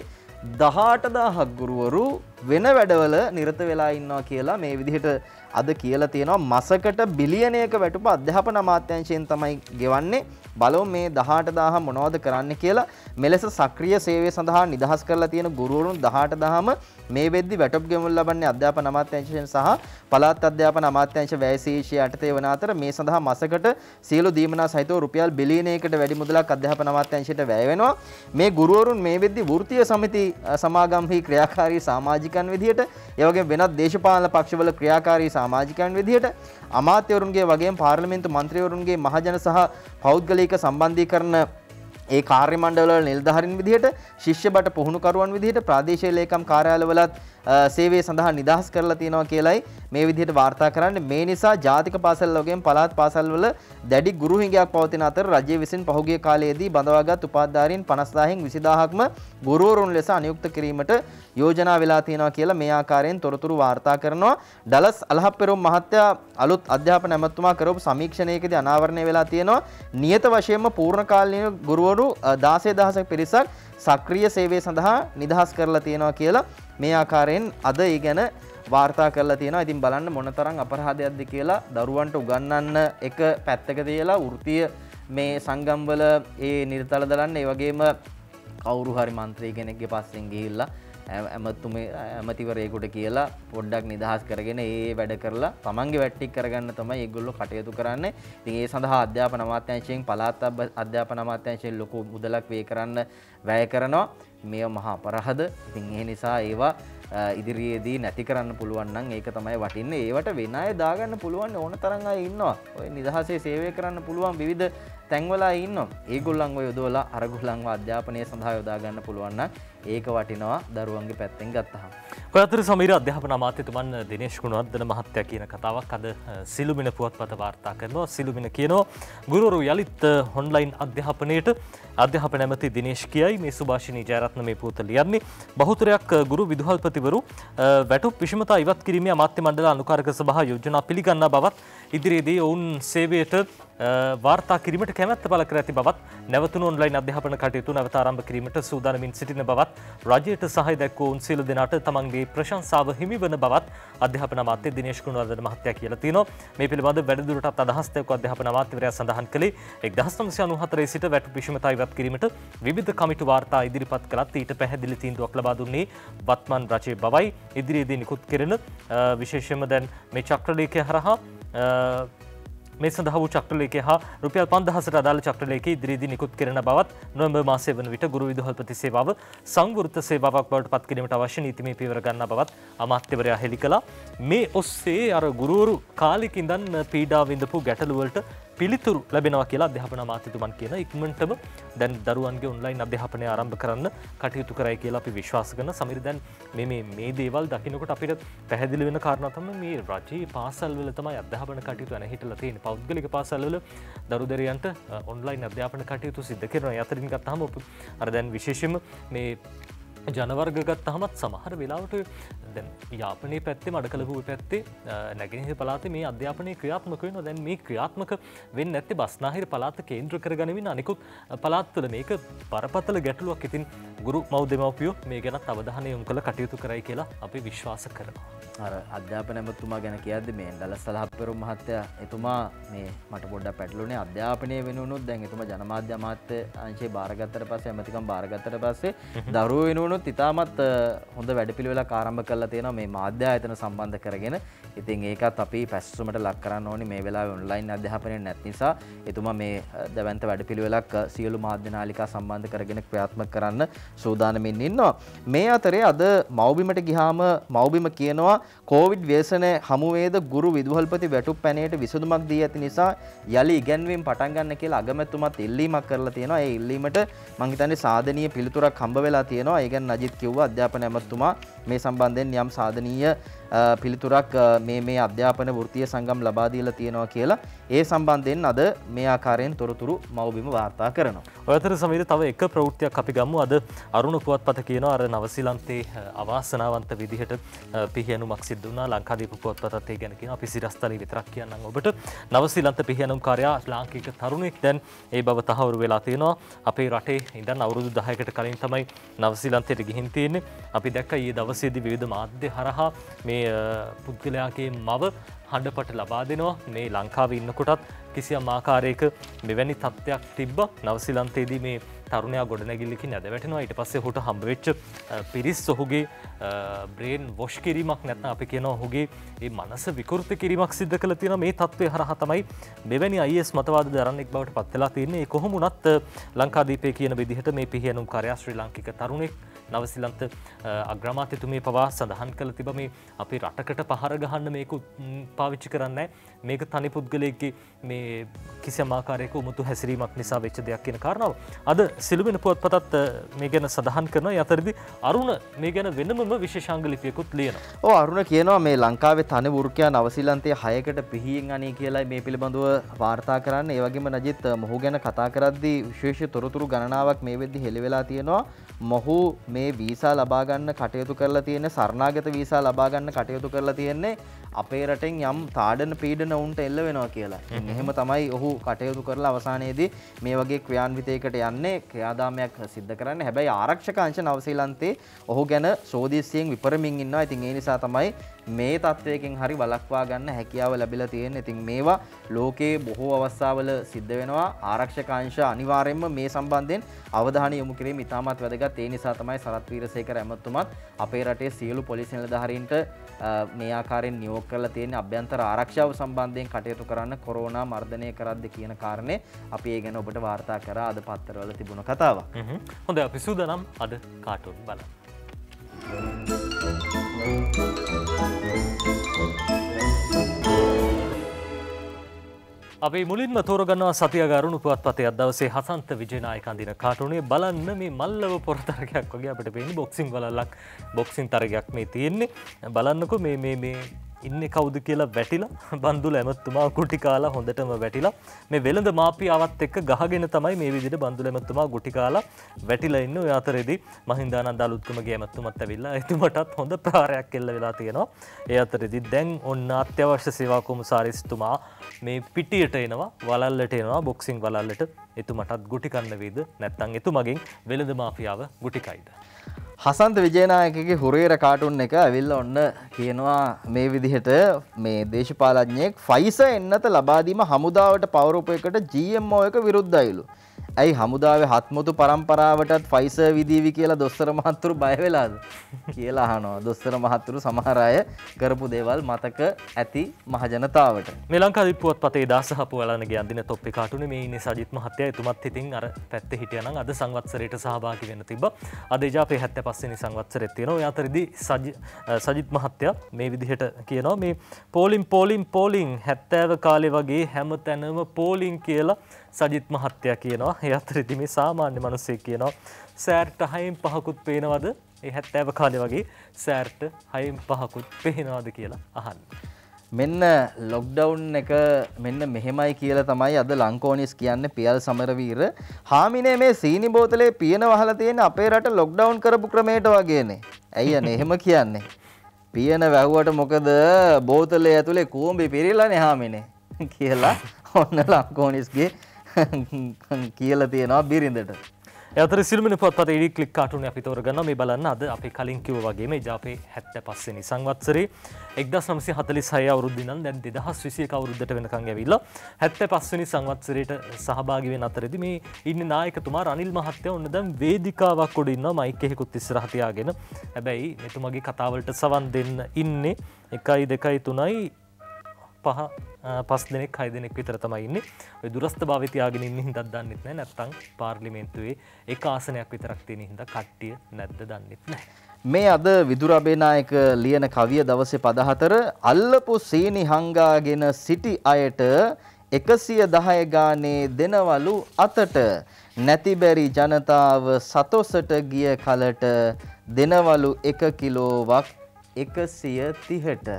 18000ක් ගුරුවරු වෙන වැඩවල නිරත වෙලා ඉන්නවා කියලා මේ විදිහට අද කියලා තියෙනවා. මාසකට බිලියනයක වැටුප අධ්‍යාපන අමාත්‍යාංශයෙන් තමයි ගෙවන්නේ. බලමු මේ 18000 මොනවද කරන්නේ කියලා. මෙලෙස සක්‍රීය සේවය සඳහා නිදහස් කරලා තියෙන ගුරුවරුන් 18000ම මේ වෙද්දි වැටුප් ගෙවනු ලබන්නේ අධ්‍යාපන අමාත්‍යාංශයෙන් සහ පළාත් අධ්‍යාපන අමාත්‍යාංශ වැය ශීර්ෂය යටතේ වන අතර මේ සඳහා මාසකට සියලු දීමනා සහිතව රුපියල් බිලියනයකට වැඩි මුදලක් අධ්‍යාපන අමාත්‍යාංශයට වැය වෙනවා. මේ ගුරුවරුන් මේ වෙද්දි වෘත්තීය සමිති සමාගම්හි ක්‍රියාකාරී සමාජිකයන් විදිහට ඒ වගේම වෙනත් දේශපාලන පක්ෂවල ක්‍රියාකාරී සමාජිකයන් විදිහට අමාත්‍යවරුන්ගේ වගේම පාර්ලිමේන්තු මන්ත්‍රීවරුන්ගේ මහජන සහ පෞද්ගලික සම්බන්ධීකරණ ඒ කාර්ය මණ්ඩලවල නිලධාරීන් විදිහට ශිෂ්‍ය බට පුහුණුකරුවන් විදිහට ප්‍රාදේශීය ලේකම් කාර්යාලවලත් සේවය සඳහා නිදහස් කරලා තියෙනවා කියලයි මේ විදිහට වාර්තා කරන්නේ. මේ නිසා ජාතික පාසල් වගේම පළාත් පාසල්වල දැඩි ගුරු හිඟයක් පවතින අතර රජය විසින් පහුගිය කාලයේදී බඳවාගත් උපාධිධාරීන් 50000න් 20000ක්ම ගුරුවරුන් ලෙස අනියුක්ත කිරීමට යෝජනා වෙලා තියෙනවා කියලා මේ ආකාරයෙන් තොරතුරු වාර්තා කරනවා. ඩලස් අලහප්පෙරුම් මහත්තයා අලුත් අධ්‍යාපන ඇමතුමා කරපු සමීක්ෂණයකදී අනාවරණය වෙලා තියෙනවා. නියත වශයෙන්ම පූර්ණ කාලීන ගුරුවරු 16000ක පිරිසක් සක්‍රීය සේවය සඳහා නිදහස් කරලා තියෙනවා කියලා මේ ආකාරයෙන් අද ඒ ගැන වාර්තා කරලා තියෙනවා. ඉතින් බලන්න මොනතරම් අපරාධයක්ද කියලා දරුවන්ට උගන්වන්න එක පැත්තක තියලා වෘත්තීය මේ සංගම්වල ඒ නිර්තල දලන්න ඒ වගේම කවුරු හරි മന്ത്രി කෙනෙක්ගේ පස්සෙන් ගිහිල්ලා ඇමතිවරයෙකුට කියලා පොඩ්ඩක් නිදහස් කරගෙන ඒ වැඩ කරලා තමන්ගේ වැට්ටික් කරගන්න තමයි ඒගොල්ලෝ කටයුතු කරන්නේ. ඉතින් ඒ සඳහා අධ්‍යාපන අමාත්‍යාංශයෙන් පළාත් අධ්‍යාපන අමාත්‍යාංශයෙන් ලොකු මුදලක් වැය කරනවා. මේ මහා අපරාධ. ඉතින් ඒ නිසා ඒවා ඉදිරියේදී නැති කරන්න පුළුවන් නම් ඒක තමයි වටින්නේ. ඒවට වෙන අය දාගන්න පුළුවන් ඕන තරම් අය ඉන්නවා. ඔය නිදහසේ සේවය කරන්න පුළුවන් විවිධ තැන්වල අය ඉන්නවා. ඒගොල්ලන්ව යොදවලා අරගොල්ලන්ව අධ්‍යාපනය සඳහා යොදා ගන්න පුළුවන් නම් ඒක වටිනවා දරුවන්ගේ පැත්තෙන් ගත්තහම. ඔය අතර සමීර අධ්‍යාපන අමාත්‍යතුමන් දිනේෂ් ගුණවර්ධන මහත්තයා කියන කතාවක් අද සිළුමිණ පුවත්පත වාර්තා කරනවා. සිළුමිණ කියනවා ගුරුවරු යලිත් ඔන්ලයින් අධ්‍යාපනයට අධ්‍යාපන ඇමති දිනේෂ් කියයි. මේ සුභාෂිනී ජයරත්න මේ පුවත ලියන්නේ. බහුතරයක් ගුරු විදුහල්පතිවරු වැටුප් විෂමතා ඉවත් කිරීමේ අමාත්‍ය මණ්ඩල අනුකාරක සභා යෝජනා පිළිගන්නා බවත් ඉදිරියේදී ඔවුන් සේවයට වාර්තා කිරීමට කැමැත්ත පළ කර ඇති බවත් නැවතුණු ඔන්ලයින් අධ්‍යාපන කටයුතු නැවත ආරම්භ කිරීමට සූදානමින් සිටින බවත් රජයට සහාය දැක්වූ උන් සියලු දෙනාට තමන්ගේ ප්‍රශංසාව හිමි වන බවත් අධ්‍යාපන අමාත්‍ය දිනේෂ් ගුණවර්ධන මහත්තයා කියලා තියෙනවා. මේ පිළිබඳ වැඩිදුරටත් අදහස් දැක්වූ අධ්‍යාපන අමාත්‍යවරයා සඳහන් කළේ 1994 සිට වැටුප් විෂමතා ඉවත් කිරීමට විවිධ කමිටු වාර්තා ඉදිරිපත් කළත් ඊට පැහැදිලි තීන්දුවක් ලබා දුන්නේ වත්මන් රජයේ බවයි. ඉදිරියේදී නිකුත් කෙරෙන විශේෂයෙන්ම දැන් මේ චක්‍රලේඛය හරහා මේ සඳහා වූ චක්‍රලේඛය හා රුපියල් 5000ට අදාළ චක්‍රලේඛය ඉදිරියේදී නිකුත් කෙරෙන බවත් නොවැම්බර් මාසයේ වන විට ගුරු විදුහල්පති සේවාව සංවෘත සේවාවක් බවට පත් කිරීමට අවශ්‍ය නීතිමය පියවර ගන්නා බවත් අමාත්‍යවරයා හෙළි කළා. මේ ඔස්සේ අර ගුරුවරු කාලෙක ඉඳන් පීඩා විඳපු ගැටලු වලට පිළිතුරු ලැබෙනවා කියලා අධ්‍යාපන අමාත්‍යතුමන් කියන ඉක්මනටම දැන් දරුවන්ගේ ඔන්ලයින් අධ්‍යාපනය ආරම්භ කරන්න කටයුතු කරයි කියලා අපි විශ්වාස කරන සමීර දැන් මේ දේවල් දකින්නකොට අපිට පැහැදිලි වෙන කාරණා තමයි මේ රජයේ පාසල් වල තමයි අධ්‍යාපන කටයුතු නැහිටලා තියෙන්නේ. පෞද්ගලික පාසල් වල දරු දැරියන්ට ඔන්ලයින් අධ්‍යාපන කටයුතු සිදු කරනවා. යතරින් ගත්තාම අර දැන් විශේෂයෙන්ම මේ ජනවර්ග ගත්තහමත් සමහර වෙලාවට දැන් යාපනයේ පැත්තේ මඩකලපුව පැත්තේ නැගෙනහිර පළාතේ මේ අධ්‍යාපනය ක්‍රියාත්මක වෙනවා. දැන් මේ ක්‍රියාත්මක වෙන්නේ නැත්තේ බස්නාහිර පළාත කේන්ද්‍ර කරගනිමින් අනිකුත් පළාත්වල මේක බරපතල ගැටලුවක්. ඉතින් ගුරු මව් දෙමව්පියෝ මේ ගැනත් අවධානය යොමු කළ කටයුතු කරයි කියලා අපි විශ්වාස කරනවා. අර අධ්‍යාපන ඇමතුමා ගැන කියද්දි මේ දලස්සල හප්පෙරුම් මහත්තයා එතුමා මේ මට පොඩ්ඩක් පැටළුනේ අධ්‍යාපනය වෙනුනොත් දැන් එතුමා ජනමාධ්‍ය අමාත්‍ය අංශේ බාරගත්තට පස්සේ ඇමතිකම් බාරගත්තට පස්සේ දරුවෝ වෙනුනොත් ඉතාමත් හොඳ වැඩපිළිවෙලක් ආරම්භ කරලා තියෙනවා මේ මාධ්‍ය ආයතන සම්බන්ධ කරගෙන. ඉතින් ඒකත් අපි පැසසුමට ලක් කරන්න ඕනේ මේ වෙලාවේ ඔන්ලයින් අධ්‍යාපනය නැති නිසා එතුමා මේ දැවැන්ත වැඩපිළිවෙලක් සියලු මාධ්‍ය නාලිකා සම්බන්ධ කරගෙන ක්‍රියාත්මක කරන්න සූදානමින් ඉන්නවා. මේ අතරේ අද මව්බිමට ගියාම මව්බිම කියනවා කොවිඩ් ව්‍යසනය හමුවේද ගුරු විදුහල්පති වැටුප් පැනයට විසඳුමක් දී ඇති නිසා යලි ඉගැන්වීම් පටන් ගන්න කියලා අගමැතිතුමත් ඉල්ලීමක් කරලා තියෙනවා. ඒ ඉල්ලීමට මම හිතන්නේ සාධනීය පිළිතුරක් හම්බ වෙලා තියෙනවා. ඒ ගැන නජිත් කිව්වා අධ්‍යාපන ඇමතුමා මේ සම්බන්ධයෙන් යම් සාධනීය පිළිතුරක් මේ අධ්‍යාපන වෘත්තීය සංගම් ලබා දීලා තියෙනවා කියලා ඒ සම්බන්ධයෙන් අද මේ ආකාරයෙන් තොරතුරු මව්බිම වාර්තා කරනවා. ඔය අතර සමීර තව එක ප්‍රවෘත්තියක් අපි ගමු. අද අරුණ පුවත්පත කියනවා අර නවසීලන්තේ අවාසනාවන්ත විදිහට පිහියනුමක් සිද්ධ වුණා. ලංකාදීප පුවත්පතත් ඒ ගැන කියනවා. අපි සිරස්තලේ විතරක් කියන්නම් ඔබට. නවසීලන්ත පිහියනුම් කාර්යා ලාංකික තරුණෙක් දැන් ඒ බව තහවුරු වෙලා තියෙනවා. අපේ රටේ ඉඳන් අවුරුදු 10කට කලින් තමයි නවසීලන්තයට ගිහින් තියෙන්නේ. අපි දැක්කා ඊයේ දවසේදී විවිධ මාධ්‍ය හරහා මේ පුද්ගලයාගේ මව හඬපට ලබා දෙනවා. මේ ලංකාවේ ඉන්නකොටත් කිසියම් ආකාරයක මෙවැනි තත්ත්වයක් තිබ්බා. නවසීලන්තයේදී මේ තරුණයා ගොඩනැගිල්ලකින් නැද වැටෙනවා. ඊට පස්සේ ඔහුට හම්බ වෙච්ච පිරිස් ඔහුගේ බ්‍රේන් වොෂ් කිරීමක් නැත්නම් අපි කියනවා ඔහුගේ මේ මනස විකෘති කිරීමක් සිද්ධ කළා තියෙනවා. මේ තත්ත්වය හරහා තමයි මෙවැනි IS මතවාද දරන්නෙක් බවට පත් වෙලා තියෙන්නේ. ඒ කොහොම වුණත් ලංකාදීපේ කියන විදිහට මේ පිහියනුම් කාර්යය ශ්‍රී ලාංකික තරුණෙක් නවසීලන්ත අග්‍රාමාත්‍යතුමිය පවා සඳහන් කළ තිබ මේ අපි රටකට පහර ගහන්න මේක පාවිච්චි කරන්නේ මේක තනි පුද්ගලයෙක්ගේ මේ කිසියම් ආකාරයක උමුතු හැසිරීමක් නිසා වෙච්ච දෙයක් කියන කාරණාව අද සිළුමිණ පුවත්පතත් මේ ගැන සඳහන් කරනවා. යතරදී අරුණ මේ ගැන වෙනමම විශේෂාංග ලිපියකුත් ලියනවා. ඔව් අරුණ කියනවා මේ ලංකාවේ තනි වෘකයා නවසීලන්තයේ 6කට පිහියෙන් අනේ කියලා මේ පිළිබඳව වාර්තා කරන්න. ඒ වගේම නජිත් මොහු ගැන කතා කරද්දී විශේෂ තොරතුරු ගණනාවක් මේ වෙද්දි හෙළි වෙලා තියෙනවා. මොහු මේ වීසා ලබා ගන්න කටයුතු කරලා තියෙන්නේ සරණාගත වීසා ලබා ගන්න කටයුතු කරලා තියෙන්නේ අපේ රටෙන් යම් තාඩන පීඩන උන්ට එල්ල වෙනවා කියලා. එහෙම තමයි ඔහු කටයුතු කරලා අවසානයේදී මේ වගේ ක්‍රියාන්විතයකට යන්නේ ක්‍රියාදාමයක් සිද්ධ කරන්නේ. හැබැයි ආරක්ෂක අංශ නවසීලන්තේ ඔහු ගැන සෝදිසියෙන් විපරමින් ඉන්නවා. ඉතින් ඒ නිසා තමයි මේ තත්වයකින් හරි වළක්වා ගන්න හැකියාව ලැබිලා තියෙන්නේ. ඉතින් මේවා ලෝකයේ බොහෝ අවස්ථාවල සිද්ධ වෙනවා. ආරක්ෂක අංශ අනිවාර්යයෙන්ම මේ සම්බන්ධයෙන් අවධානය යොමු කිරීම ඉතාමත් වැදගත්. ඒ නිසා තමයි සරත් වීරසේකර ඇමතුමත් අපේ රටේ සියලු පොලිස් නිලධාරීන්ට මේ ආකාරයෙන් නියෝග කරලා තියෙන අභ්‍යන්තර ආරක්ෂාව සම්බන්ධයෙන් කටයුතු කරන්න කොරෝනා මර්ධනය කරද්දී කියන කාරණේ අපි ඒ ගැන ඔබට වාර්තා කරා අද පත්තරවල තිබුණ කතාවක්. හොඳයි අපි සූදානම් අද කාටුන් බලන්න. අපි මුලින්ම තෝරගන්නවා සතිය ගරුණු පුවත්පතේ අද දවසේ හසන්ත විජේනායක අඳින කාටුනේ බලන්න මේ මල්ලව පොර තරගයක් වගේ අපිට පේන්නේ බොක්සිං වලල්ලක් බොක්සිං තරගයක් මේ තියෙන්නේ බලන්නකෝ මේ ඉන්නේ කවුද කියලා වැටිලා බන්දුල ඇමතුමා ගුටි කාලා හොඳටම වැටිලා මේ වෙළඳ මාපියාවත් එක්ක ගහගෙන තමයි මේ විදිහට බන්දුල ඇමතුමා ගුටි කාලා වැටිලා ඉන්නේ. ඔය අතරේදී මහින්දානන්ද අලුත්කමගේ ඇමතුමත් ඇවිල්ලා එතුමටත් හොඳ ප්‍රහාරයක් එල්ල වෙලා තියෙනවා. ඒ අතරේදී දැන් ඔන්න අත්‍යවශ්‍ය සේවා කොමසාරිස්තුමා මේ පිටියට එනවා, වලල්ලට එනවා, බොක්සිං වලල්ලට. එතුමටත් ගුටි කන්න වේද නැත්නම් එතුමගෙන් වෙළඳ මාෆියාව ගුටි කයිද? හසන්ත විජේනායකගේ හුරේර කාටුන් එක ඇවිල්ලා ඔන්න කියනවා මේ විදිහට මේ දේශපාලඥයෙක් ෆයිසර් එන්නත ලබා දීම හමුදාවට පවරපු එකට GMO එක විරුද්ධයිලු. ඇයි හමුදාවේ හත්මුතු පරම්පරාවටත් ෆයිසර් විදීවි කියලා දොස්තර මහත්තුරු බය වෙලාද කියලා අහනවා. දොස්තර මහත්තුරු සමහර අය කරපු දේවල් මතක ඇති මහජනතාවට. මේ ලංකාදීප පුවත්පතේ දාසහපු වලනගේ අඳින තොප්පි කාටුනේ මේ ඉන්නේ සජිත් මහත්තයා. එතුමත් ඉතින් අර පැත්තේ හිටියා නම් අද සංවත්සරයට සහභාගී වෙන්න තිබ්බා. අද එජාපේ 75 වෙනි සංවත්සරෙත් තියෙනවා. ඔය අතරදී සජිත් මහත්තයා මේ විදිහට කියනවා මේ පෝලිං 70 කාලේ වගේ හැමතැනම පෝලිං කියලා සජිත් මහත්තයා කියනවා. ඒ අතරේදී මේ සාමාන්‍ය මිනිස්සෙක් කියනවා සෑර්ට 6න් 5කුත් පේනවද? ඒ 70 කාලේ වගේ සෑර්ට 6න් 5කුත් පේනවද කියලා අහන්න. මෙන්න ලොක්ඩවුන් එක මෙන්න මෙහෙමයි කියලා තමයි අද ලංකෝනිස් කියන්නේ පියල් සමරවීර. හාමිනේ මේ සීනි බෝතලේ පියන වහලා තියෙන අපේ රට ලොක්ඩවුන් කරපු ක්‍රමයට වගේනේ. ඇයි අනේ එහෙම කියන්නේ? පියන වැහුවට මොකද බෝතලේ ඇතුලේ කූඹි පිරීලානේ හාමිනේ කියලා ඔන්න ලංකෝනිස්ගේ කියලා තියෙනවා බිරිඳට. ඒ අතර සිළුමිණි පුවත්පතේ ඉඩි ක්ලික් කාටුනේ අපි තෝරගන්නවා. මේ බලන්න අද අපි කලින් කිව්වා වගේ මේ ජාපේ 75 වෙනි සංවත්සරේ 1946 අවුරුද්ද ඉඳන් දැන් 2021 අවුරුද්දට වෙනකන් ඇවිල්ලා 75 වෙනි සංවත්සරයට සහභාගී වෙන අතරේදී මේ ඉන්නේ නායකතුමා රනිල් මහත්තයා ඔන්න දැන් වේදිකාවක් උඩ ඉන්නවා මයික් එකකුත් ඉස්සරහ තියාගෙන. හැබැයි මෙතුමගේ කතාවලට සවන් දෙන්න ඉන්නේ 1 2 3 5 දෙනෙක් 6 දෙනෙක් විතර තමයි ඉන්නේ. ඔය දුරස්ත භාවය තියාගෙන ඉන්න හින්දා දන්නෙත් නැහැ. නැත්තම් පාර්ලිමේන්තුවේ එක ආසනයක් විතරක් තියෙන හින්දා කට්ටිය නැද්ද දන්නෙත් නැහැ. මේ අද විදුර අබේනායක ලියන කවිය දවසේ පද 4 අල්ලපු සීනි හංගාගෙන සිටි අයට 110 ගානේ දෙනවලු අතට නැති බැරි ජනතාව සතොසට ගිය කලට දෙනවලු 1 කිලෝවක් 130ට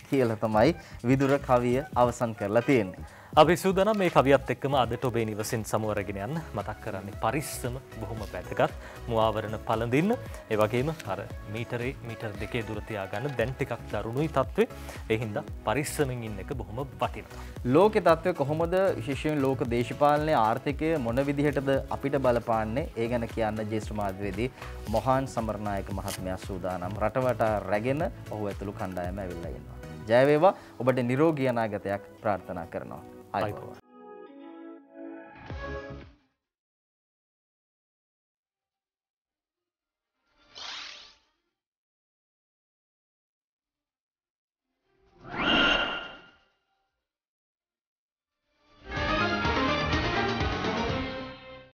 කියලා තමයි විදුර කවිය අවසන් කරලා තියෙන්නේ. අපි සූදානම් මේ කවියත් එක්කම අදට ඔබේ නිවසින් සමුවරගෙන යන්න. මතක් කරන්නේ පරිස්සම බොහොම වැදගත්. මුවාවරණ පළඳින්න. ඒ වගේම අර මීටර් දෙකේ දුර තියාගන්න දැන් ටිකක් දරුණුයි තත්ත්වේ. ඒ හින්දා පරිස්සමෙන් ඉන්න එක බොහොම වටිනවා. ලෝකේ තත්ත්වය කොහොමද? විශේෂයෙන් ලෝක දේශපාලනයේ ආර්ථිකය මොන විදිහටද අපිට බලපාන්නේ? ඒ ගැන කියන්න ජ්‍යෙෂ්ඨ මාධ්‍යවේදී මොහාන් සමරනායක මහත්මයා සූදානම්. රටවටා රැගෙන ඔහු ඇතුළු කණ්ඩායම ඇවිල්ලා ඉන්නවා. ජය වේවා. ඔබට නිරෝගී අනාගතයක් ප්‍රාර්ථනා කරනවා. ආයුබෝවන්.